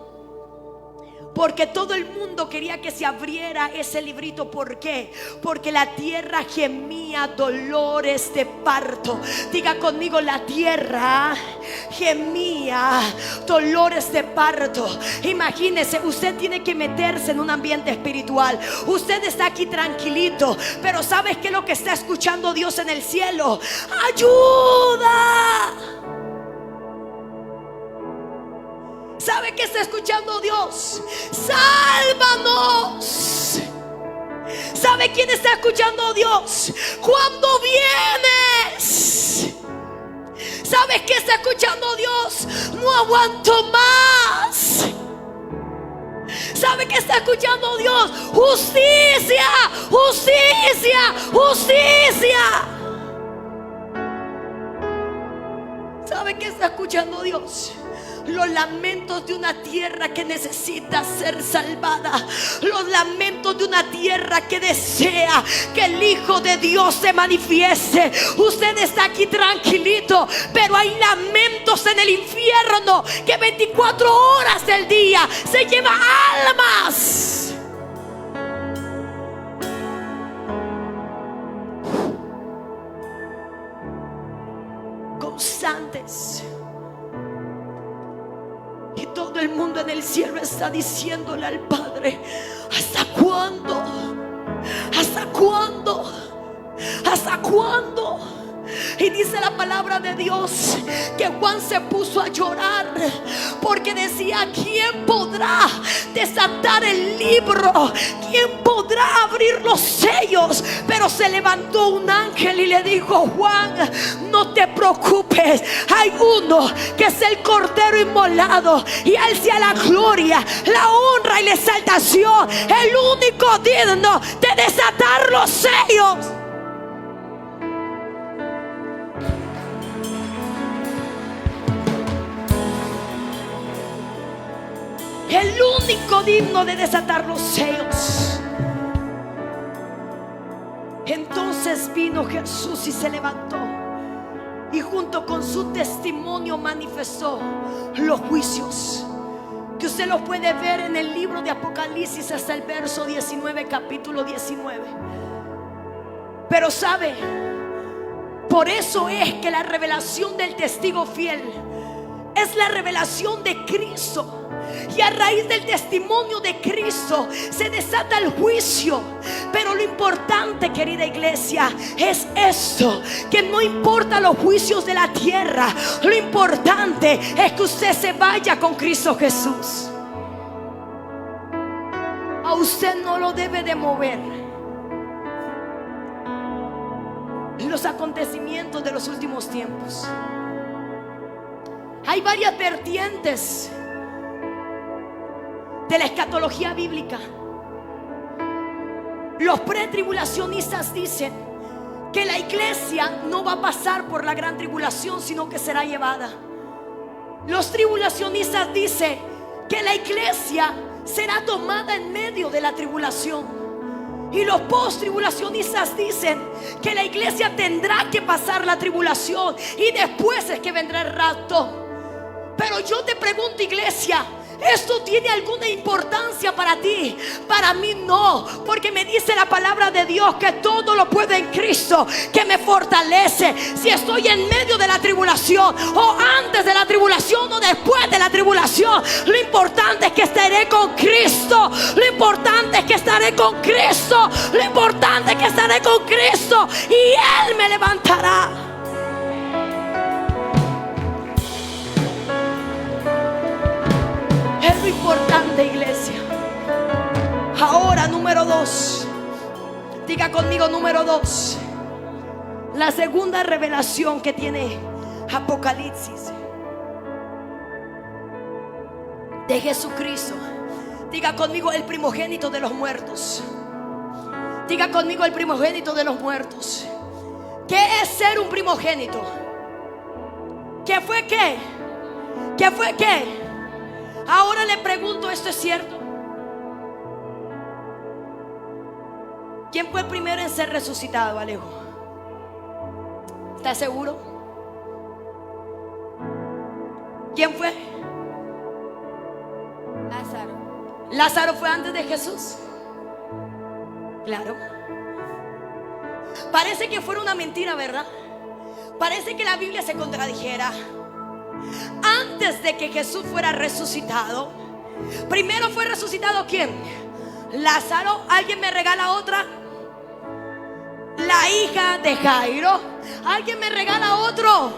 [SPEAKER 1] porque todo el mundo quería que se abriera ese librito. ¿Por qué? Porque la tierra gemía dolores de parto. Diga conmigo, la tierra gemía dolores de parto. Imagínese, usted tiene que meterse en un ambiente espiritual. Usted está aquí tranquilito, pero ¿sabes qué es lo que está escuchando Dios en el cielo? ¡Ayuda! ¿Sabe qué está escuchando Dios? ¡Sálvanos! ¿Sabe quién está escuchando Dios? ¡Cuándo vienes! ¿Sabe qué está escuchando Dios? ¡No aguanto más! ¿Sabe qué está escuchando Dios? ¡Justicia! ¡Justicia! ¡Justicia! ¿Sabe qué está escuchando Dios? Los lamentos de una tierra que necesita ser salvada. Los lamentos de una tierra que desea que el Hijo de Dios se manifieste. Usted está aquí tranquilito, pero hay lamentos en el infierno que 24 horas del día se lleva almas. Constantes. Y todo el mundo en el cielo está diciéndole al Padre: ¿hasta cuándo? ¿Hasta cuándo? ¿Hasta cuándo? Y dice la palabra de Dios que Juan se puso a llorar porque decía: ¿quién podrá desatar el libro? ¿Quién podrá abrir los sellos? Pero se levantó un ángel y le dijo: Juan, no te preocupes, hay uno que es el Cordero inmolado, y a él sea la gloria, la honra y la exaltación, el único digno de desatar los sellos. El único digno de desatar los sellos. Entonces vino Jesús y se levantó, y junto con su testimonio manifestó los juicios, que usted los puede ver en el libro de Apocalipsis hasta el verso 19, capítulo 19. Pero sabe, por eso es que la revelación del testigo fiel es la revelación de Cristo. Y a raíz del testimonio de Cristo se desata el juicio. Pero lo importante, querida iglesia, es esto: que no importa los juicios de la tierra, lo importante es que usted se vaya con Cristo Jesús. A usted no lo debe de mover los acontecimientos de los últimos tiempos. Hay varias vertientes de la escatología bíblica. Los pretribulacionistas dicen que la iglesia no va a pasar por la gran tribulación, sino que será llevada. Los tribulacionistas dicen que la iglesia será tomada en medio de la tribulación. Y los post-tribulacionistas dicen que la iglesia tendrá que pasar la tribulación y después es que vendrá el rapto. Pero yo te pregunto, iglesia, ¿esto tiene alguna importancia para ti? Para mí no, porque me dice la palabra de Dios que todo lo puedo en Cristo que me fortalece. Si estoy en medio de la tribulación, o antes de la tribulación, o después de la tribulación, lo importante es que estaré con Cristo. Lo importante es que estaré con Cristo. Lo importante es que estaré con Cristo y Él me levantará. Es lo importante, iglesia. Ahora, número 2. Diga conmigo, número 2. La segunda revelación que tiene Apocalipsis de Jesucristo. Diga conmigo, el primogénito de los muertos. Diga conmigo, el primogénito de los muertos. ¿Qué es ser un primogénito? ¿Qué fue qué? ¿Qué fue qué? Ahora le pregunto, ¿esto es cierto? ¿Quién fue el primero en ser resucitado, Alejo? ¿Estás seguro? ¿Quién fue?
[SPEAKER 3] Lázaro.
[SPEAKER 1] ¿Lázaro fue antes de Jesús? Claro. Parece que fuera una mentira, ¿verdad? Parece que la Biblia se contradijera. Antes de que Jesús fuera resucitado, primero fue resucitado ¿quién? Lázaro. ¿Alguien me regala otra? La hija de Jairo. ¿Alguien me regala otro?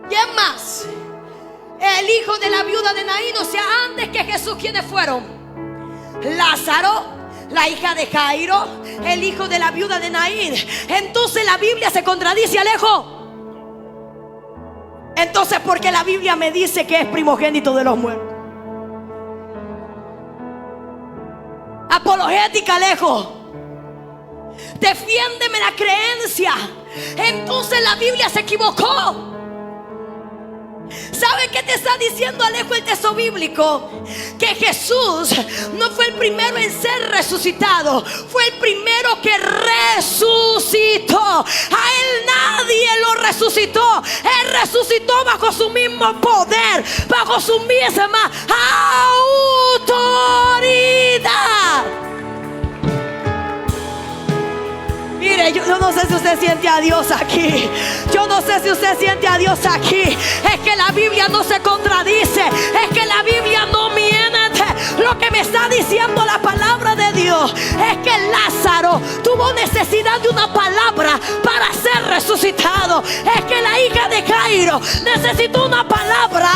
[SPEAKER 1] ¿Quién más? El hijo de la viuda de Naín. O sea, antes que Jesús, ¿quiénes fueron? Lázaro, la hija de Jairo, el hijo de la viuda de Naín. Entonces la Biblia se contradice, Alejo. Entonces, ¿por qué la Biblia me dice que es primogénito de los muertos? Apologética, Alejo. Defiéndeme la creencia. Entonces la Biblia se equivocó. ¿Sabe qué te está diciendo, Alejo, el texto bíblico? Que Jesús no fue el primero en ser resucitado, fue el primero que resucitó. A Él nadie lo resucitó. Él resucitó bajo su mismo poder, bajo su misma autoridad. Mire, yo no sé si usted siente a Dios aquí. Yo no sé si usted siente a Dios aquí. Es que la Biblia no se contradice. Es que la Biblia no miente. Lo que me está diciendo la palabra de Dios es que Lázaro tuvo necesidad de una palabra para ser resucitado. Es que la hija de Jairo necesitó una palabra.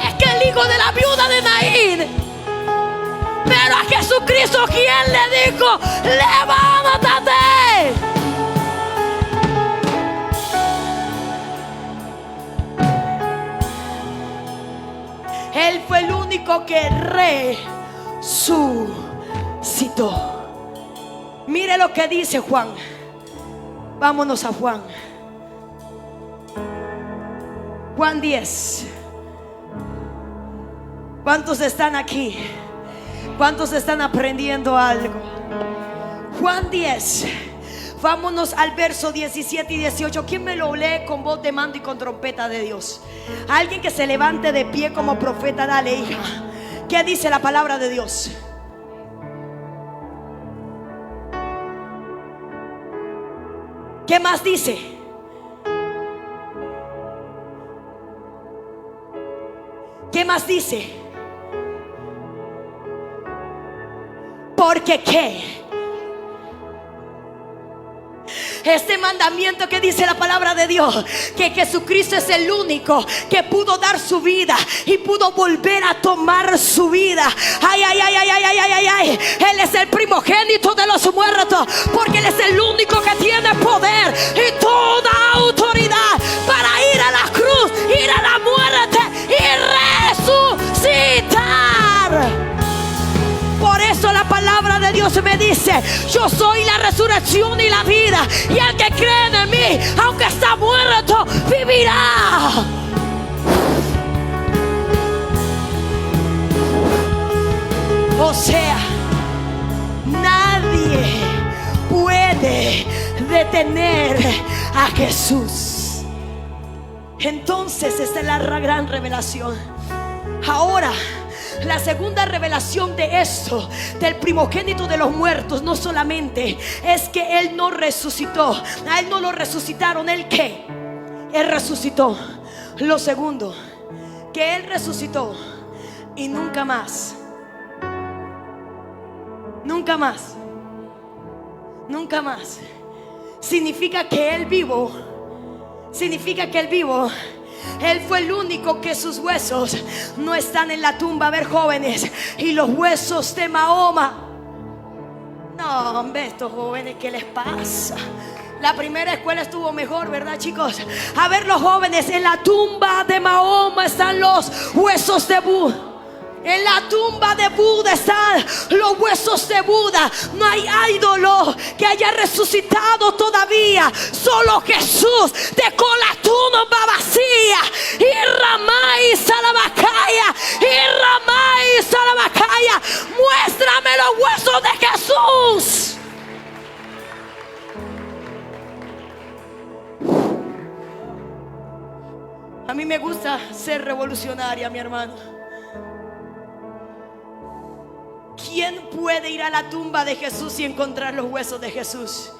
[SPEAKER 1] Es que el hijo de la viuda de Naín. Pero a Jesucristo, ¿quién le dijo? ¡Levántate! Él fue el único que resucitó. Mire lo que dice Juan. Vámonos a Juan. Juan 10. ¿Cuántos están aquí? ¿Cuántos están aprendiendo algo? Juan 10. Vámonos al verso 17 y 18. ¿Quién me lo lee con voz de mando y con trompeta de Dios? Alguien que se levante de pie como profeta. Dale, hija. ¿Qué dice la palabra de Dios? ¿Qué más dice? ¿Qué más dice? Porque ¿qué? Este mandamiento que dice la palabra de Dios, que Jesucristo es el único que pudo dar su vida y pudo volver a tomar su vida. Ay, ay, ay, ay, ay, ay, ay, ay. Él es el primogénito de los muertos, porque Él es el único que tiene poder y toda autoridad para ir a la cruz, ir a la muerte y resucitar. Por eso la palabra de Dios me dice: yo soy la resurrección y la vida, y el que cree en mí, aunque está muerto, vivirá. O sea, detener a Jesús. Entonces esta es la gran revelación. Ahora, la segunda revelación de esto, del primogénito de los muertos, no solamente es que Él no resucitó, a Él no lo resucitaron. ¿Él qué? Él resucitó. Lo segundo, que Él resucitó y nunca más, nunca más, nunca más. Significa que Él vivo, significa que Él vivo. Él fue el único que sus huesos no están en la tumba. A ver, jóvenes, y los huesos de Mahoma. No, hombre, estos jóvenes, ¿qué les pasa? La primera escuela estuvo mejor, ¿verdad, chicos? A ver, los jóvenes, en la tumba de Mahoma están los huesos de Buda. En la tumba de Buda están los huesos de Buda. No hay ídolo que haya resucitado todavía. Solo Jesús dejó la tumba vacía. Y Ramay Salabacaya, y Ramay Salabacaya, muéstrame los huesos de Jesús. A mí me gusta ser revolucionaria, mi hermano. ¿Quién puede ir a la tumba de Jesús y encontrar los huesos de Jesús?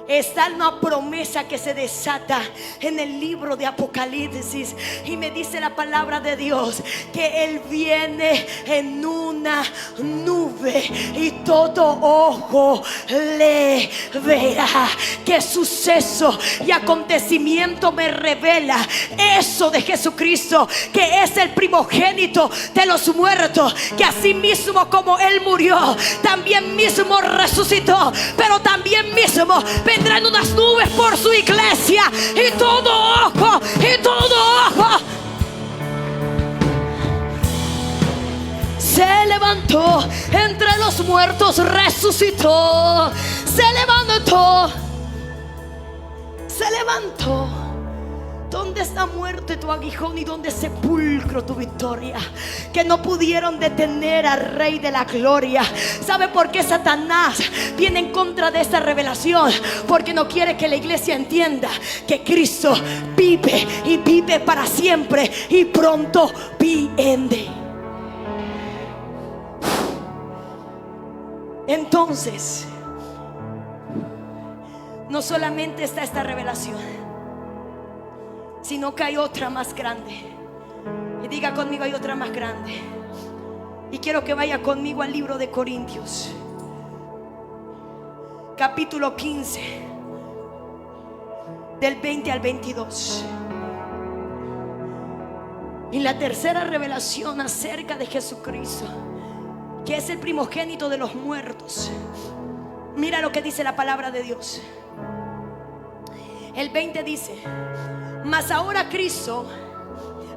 [SPEAKER 1] Está una promesa que se desata en el libro de Apocalipsis, y me dice la palabra de Dios que Él viene en una nube y todo ojo le verá. Qué suceso y acontecimiento me revela eso de Jesucristo, que es el primogénito de los muertos, que así mismo como Él murió, también mismo resucitó, pero también mismo vendrán unas nubes por su iglesia, y todo ojo se levantó entre los muertos, resucitó, se levantó. ¿Dónde está muerte tu aguijón y dónde sepulcro tu victoria? Que no pudieron detener al Rey de la Gloria. ¿Sabe por qué Satanás viene en contra de esta revelación? Porque no quiere que la iglesia entienda que Cristo vive y vive para siempre, y pronto viene. Entonces, no solamente está esta revelación, sino que hay otra más grande. Y diga conmigo, hay otra más grande. Y quiero que vaya conmigo al libro de Corintios, capítulo 15, del 20 al 22. Y la tercera revelación acerca de Jesucristo, que es el primogénito de los muertos. Mira lo que dice la palabra de Dios. El 20 dice: mas ahora Cristo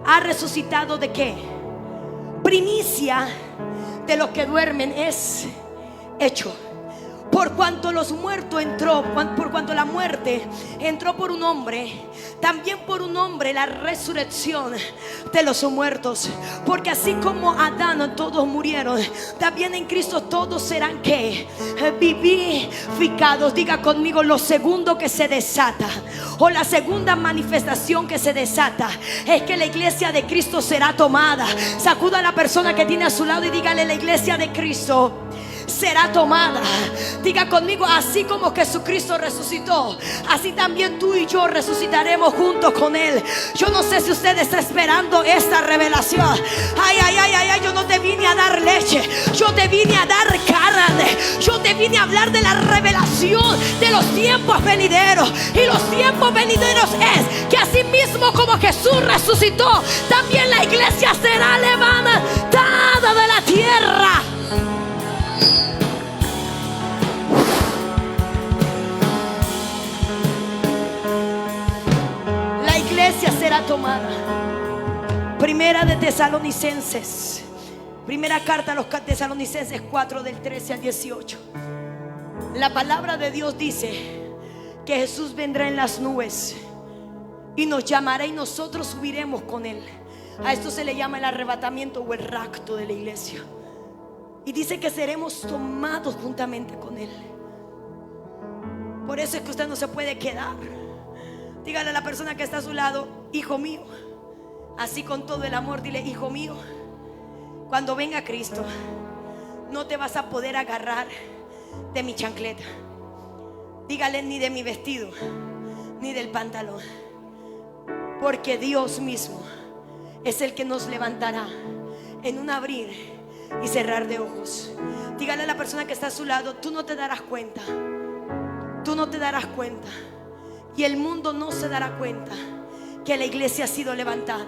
[SPEAKER 1] ha resucitado. ¿De qué? Primicia de los que duermen es hecho. Por cuanto los muertos por cuanto la muerte entró por un hombre, también por un hombre la resurrección de los muertos. Porque así como Adán todos murieron, también en Cristo todos serán ¿qué? Vivificados. Diga conmigo, lo segundo que se desata, o la segunda manifestación que se desata, es que la iglesia de Cristo será tomada. Sacuda a la persona que tiene a su lado y dígale: la iglesia de Cristo será tomada. Diga conmigo: así como Jesucristo resucitó, así también tú y yo resucitaremos junto con Él. Yo no sé si usted está esperando esta revelación. Ay, yo no te vine a dar leche, yo te vine a dar carne. Yo te vine a hablar de la revelación de los tiempos venideros. Y los tiempos venideros es que así mismo como Jesús resucitó, también la iglesia será levantada de la tierra. La iglesia será tomada. Primera de Tesalonicenses, primera carta a los Tesalonicenses 4, del 13 al 18. La palabra de Dios dice que Jesús vendrá en las nubes y nos llamará, y nosotros subiremos con Él. A esto se le llama el arrebatamiento o el rapto de la iglesia. Y dice que seremos tomados juntamente con Él. Por eso es que usted no se puede quedar. Dígale a la persona que está a su lado: hijo mío. Así con todo el amor, dile: hijo mío, cuando venga Cristo, no te vas a poder agarrar de mi chancleta. Dígale: ni de mi vestido, ni del pantalón. Porque Dios mismo es el que nos levantará en un abrir y cerrar de ojos. Dígale a la persona que está a su lado: tú no te darás cuenta. Tú no te darás cuenta. Y el mundo no se dará cuenta que la iglesia ha sido levantada.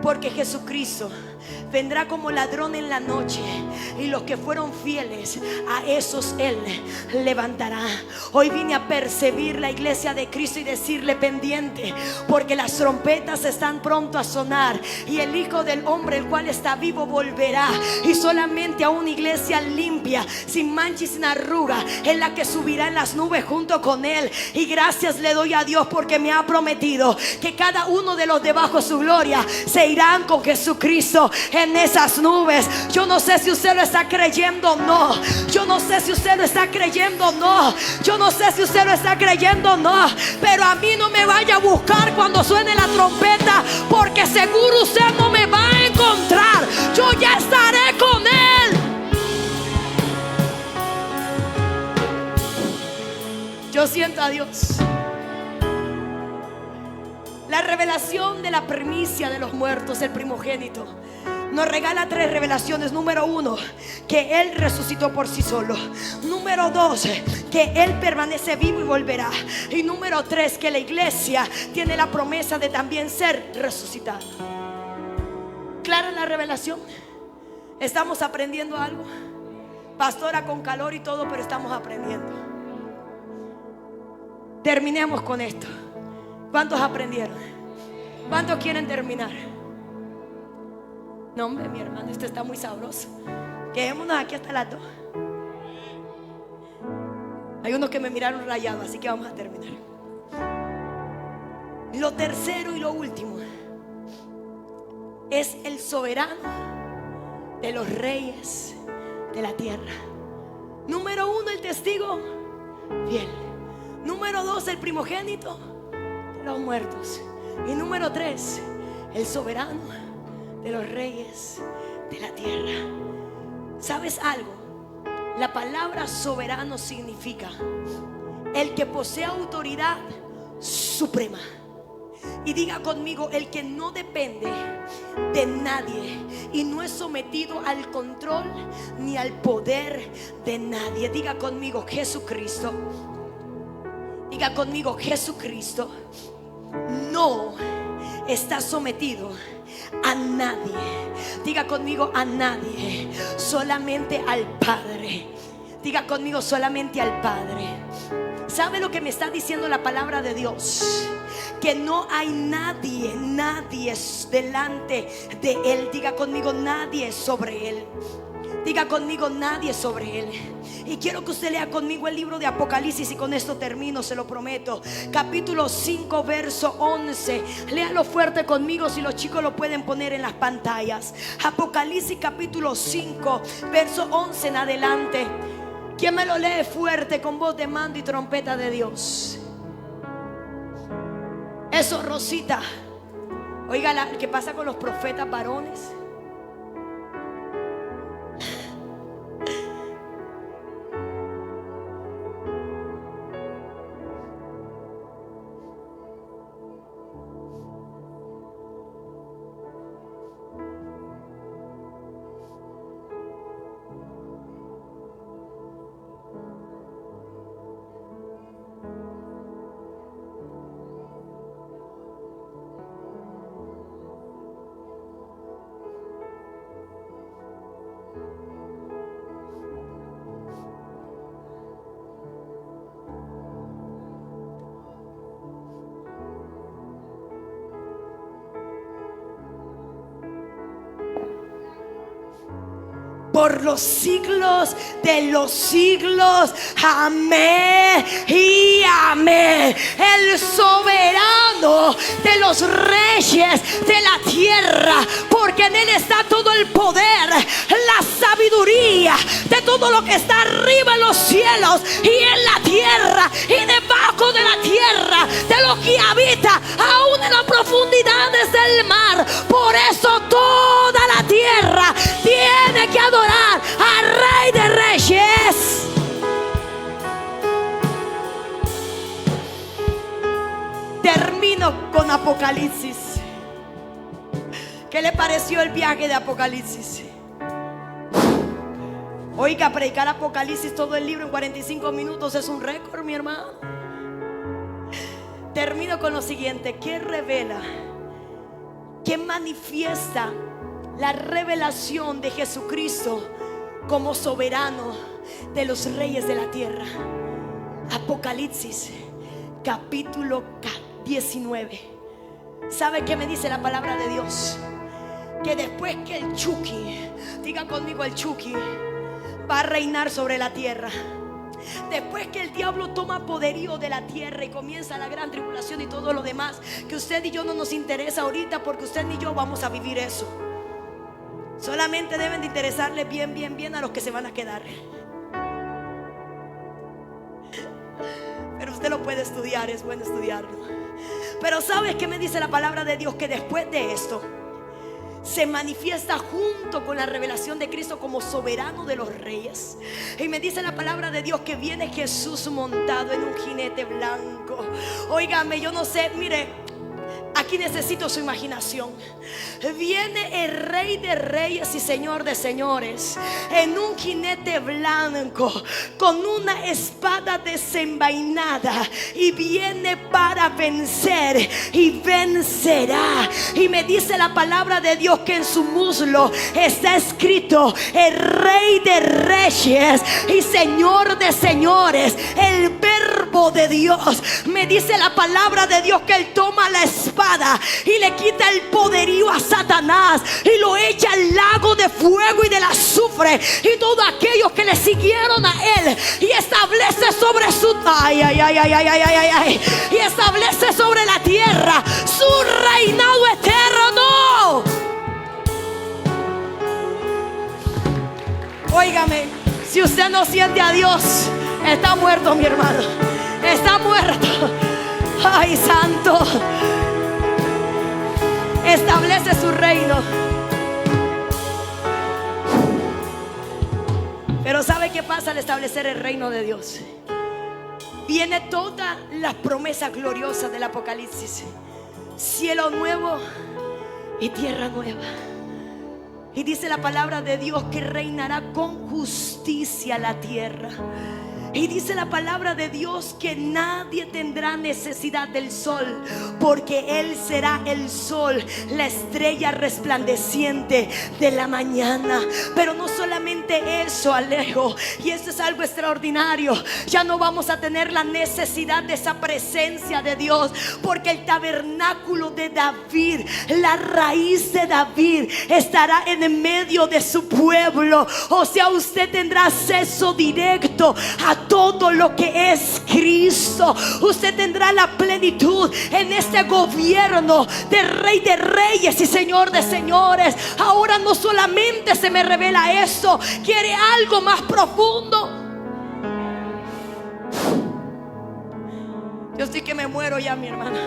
[SPEAKER 1] Porque Jesucristo vendrá como ladrón en la noche, y los que fueron fieles, a esos Él levantará. Hoy vine a percibir la iglesia de Cristo y decirle: pendiente, porque las trompetas están pronto a sonar, y el Hijo del Hombre, el cual está vivo, volverá. Y solamente a una iglesia limpia, sin mancha y sin arruga, es la que subirá en las nubes junto con Él. Y gracias le doy a Dios, porque me ha prometido que cada uno de los debajo de su gloria se irán con Jesucristo en esas nubes. Yo no sé si usted lo está creyendo o no. Yo no sé si usted lo está creyendo o no. Yo no sé si usted lo está creyendo o no. Pero a mí no me vaya a buscar cuando suene la trompeta, porque seguro usted no me va a encontrar. Yo ya estaré con Él. Yo siento a Dios. La revelación de la primicia de los muertos, el primogénito, nos regala 3 revelaciones. Número 1, que Él resucitó por sí solo. Número 2, que Él permanece vivo y volverá. Y número 3, que la iglesia tiene la promesa de también ser resucitada. ¿Clara la revelación? ¿Estamos aprendiendo algo? Pastora, con calor y todo, pero estamos aprendiendo. Terminemos con esto. ¿Cuántos aprendieron? ¿Cuántos quieren terminar? No, hombre, mi hermano, esto está muy sabroso. Quedémonos aquí hasta las 2. Hay unos que me miraron rayado, así que vamos a terminar. Lo tercero y lo último es el soberano de los reyes de la tierra. Número 1, el testigo fiel. Número 2, el primogénito de los muertos. Y número 3, el soberano de los reyes de la tierra. ¿Sabes algo? La palabra soberano significa el que posee autoridad suprema. Y diga conmigo: el que no depende de nadie y no es sometido al control ni al poder de nadie. Diga conmigo: Jesucristo. Diga conmigo: Jesucristo no está sometido a nadie. Diga conmigo: a nadie, solamente al Padre. Diga conmigo: solamente al Padre. ¿Sabe lo que me está diciendo la palabra de Dios? Que no hay nadie delante de Él. Diga conmigo: nadie sobre Él. Diga conmigo: nadie sobre Él. Y quiero que usted lea conmigo el libro de Apocalipsis, y con esto termino, se lo prometo. Capítulo 5, verso 11. Léalo fuerte conmigo, si los chicos lo pueden poner en las pantallas. Apocalipsis capítulo 5, verso 11 en adelante. ¿Quién me lo lee fuerte con voz de mando y trompeta de Dios? Eso, Rosita. Oiga, ¿qué pasa con los profetas varones? Por los siglos de los siglos, amén y amén. El soberano de los reyes de la tierra, porque en Él está todo el poder, la sabiduría de todo todo lo que está arriba en los cielos y en la tierra y debajo de la tierra, de lo que habita aún en las profundidades del mar. Por eso toda la tierra tiene que adorar al Rey de Reyes. Termino con Apocalipsis. ¿Qué le pareció el viaje de Apocalipsis? Oiga, predicar Apocalipsis todo el libro en 45 minutos es un récord, mi hermano. Termino con lo siguiente. ¿Qué revela? ¿Qué manifiesta la revelación de Jesucristo como soberano de los reyes de la tierra? Apocalipsis capítulo 19. ¿Sabe qué me dice la palabra de Dios? Que después que el Chucky, diga conmigo el Chucky, va a reinar sobre la tierra. Después que el diablo toma poderío de la tierra y comienza la gran tribulación y todo lo demás, que usted y yo no nos interesa ahorita, porque usted ni yo vamos a vivir eso. Solamente deben de interesarle bien a los que se van a quedar. Pero usted lo puede estudiar, es bueno estudiarlo. Pero ¿sabes qué me dice la palabra de Dios? Que después de esto se manifiesta junto con la revelación de Cristo como soberano de los reyes. Y me dice la palabra de Dios que viene Jesús montado en un jinete blanco. Óigame, yo no sé, mire, aquí necesito su imaginación. Viene el Rey de Reyes y Señor de Señores en un jinete blanco con una espada desenvainada, y viene para vencer y vencerá. Y me dice la palabra de Dios que en su muslo está escrito: el Rey de Reyes y Señor de Señores, el Verbo de Dios. Me dice la palabra de Dios que Él toma la espada y le quita el poderío a Satanás y lo echa al lago de fuego y del azufre y todos aquellos que le siguieron a Él, y establece sobre su y establece sobre la tierra su reinado eterno. Óigame, si usted no siente a Dios, está muerto, mi hermano. Está muerto. Ay, santo. Establece su reino. Pero ¿sabe qué pasa al establecer el reino de Dios? Viene toda la promesa gloriosa del Apocalipsis: cielo nuevo y tierra nueva. Y dice la palabra de Dios que reinará con justicia la tierra. Y dice la palabra de Dios que nadie tendrá necesidad del sol, porque Él será el sol, la estrella resplandeciente de la mañana. Pero no solamente eso, Alejo, y esto es algo extraordinario. Ya no vamos a tener la necesidad de esa presencia de Dios, porque el tabernáculo de David, la raíz de David, estará en medio de su pueblo. O sea, usted tendrá acceso directo a todo lo que es Cristo. Usted tendrá la plenitud en este gobierno de Rey de Reyes y Señor de Señores. Ahora no solamente se me revela esto, quiere algo más profundo. Yo estoy que me muero ya, mi hermana.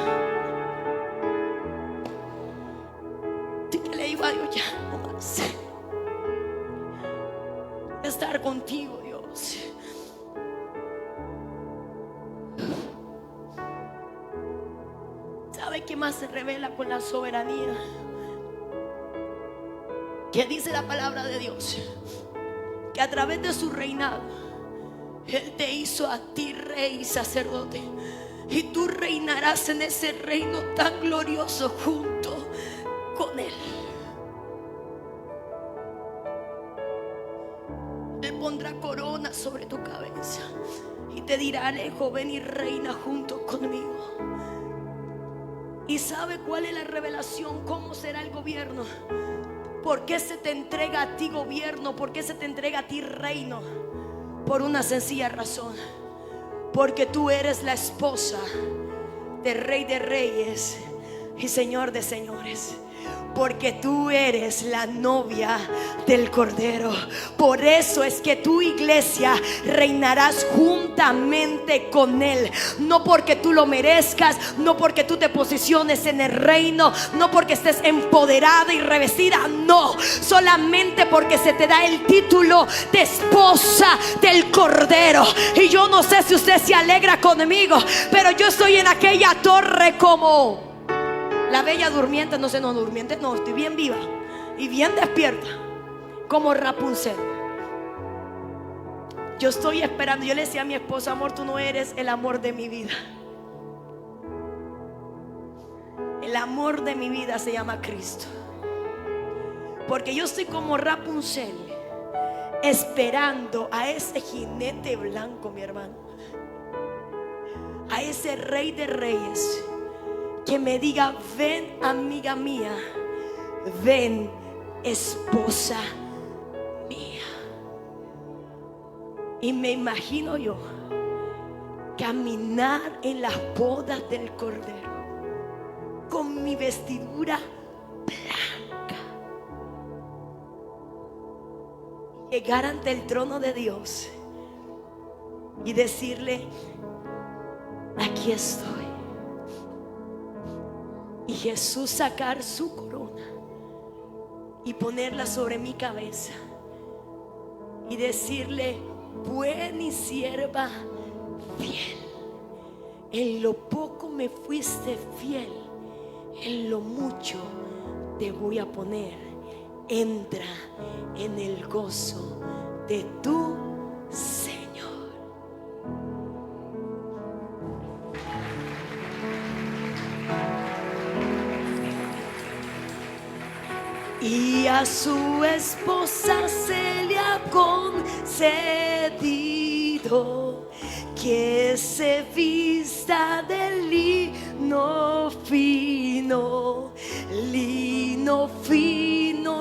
[SPEAKER 1] Estoy que le digo a Dios: ya no más. Estar contigo, Dios. ¿Sabe qué más se revela con la soberanía? Que dice la palabra de Dios que a través de su reinado Él te hizo a ti rey y sacerdote, y tú reinarás en ese reino tan glorioso junto con Él. Él pondrá corona sobre tu cabeza y te dirá: Alejo, ven y reina junto conmigo. ¿Y sabe cuál es la revelación? ¿Cómo será el gobierno? ¿Por qué se te entrega a ti gobierno? ¿Por qué se te entrega a ti reino? Por una sencilla razón: porque tú eres la esposa del Rey de Reyes y Señor de Señores. porque tú eres la novia del Cordero. Por eso es que tu iglesia reinarás juntamente con Él. No porque tú lo merezcas, no porque tú te posiciones en el reino, no porque estés empoderada y revestida, no, solamente porque se te da el título de esposa del Cordero. Y yo no sé si usted se alegra conmigo, pero yo estoy en aquella torre como la bella durmiente. No sé, no durmiente, no, estoy bien viva y bien despierta, como Rapunzel. Yo estoy esperando. Yo le decía a mi esposo: amor, tú no eres el amor de mi vida. El amor de mi vida se llama Cristo. Porque yo estoy como Rapunzel, esperando a ese jinete blanco, mi hermano, a ese rey de reyes, que me diga: ven, amiga mía, ven, esposa mía. Y me imagino yo caminar en las bodas del Cordero con mi vestidura blanca, llegar ante el trono de Dios y decirle: aquí estoy. Y Jesús sacar su corona y ponerla sobre mi cabeza y decirle: buena y sierva fiel, en lo poco me fuiste fiel, en lo mucho te voy a poner. Entra en el gozo de tu Señor. Y a su esposa se le ha concedido que se vista de lino fino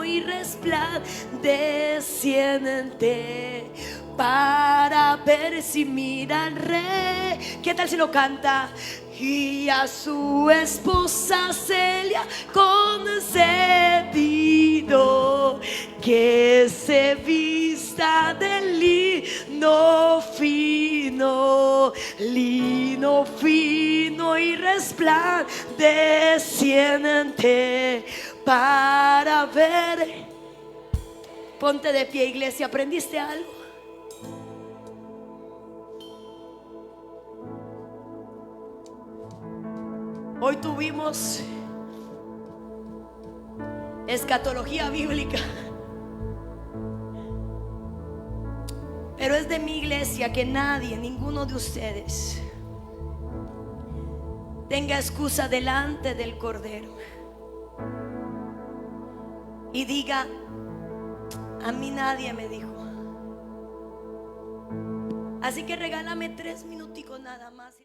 [SPEAKER 1] y resplandeciente, para ver si mira al rey. ¿Qué tal si lo canta? Y a su esposa se le ha concedido que se vista de lino fino y resplandeciente, para ver. Ponte de pie, iglesia. ¿Aprendiste algo? Hoy tuvimos escatología bíblica, pero es de mi iglesia que nadie, ninguno de ustedes, tenga excusa delante del Cordero y diga: a mí nadie me dijo. Así que regálame 3 minuticos nada más.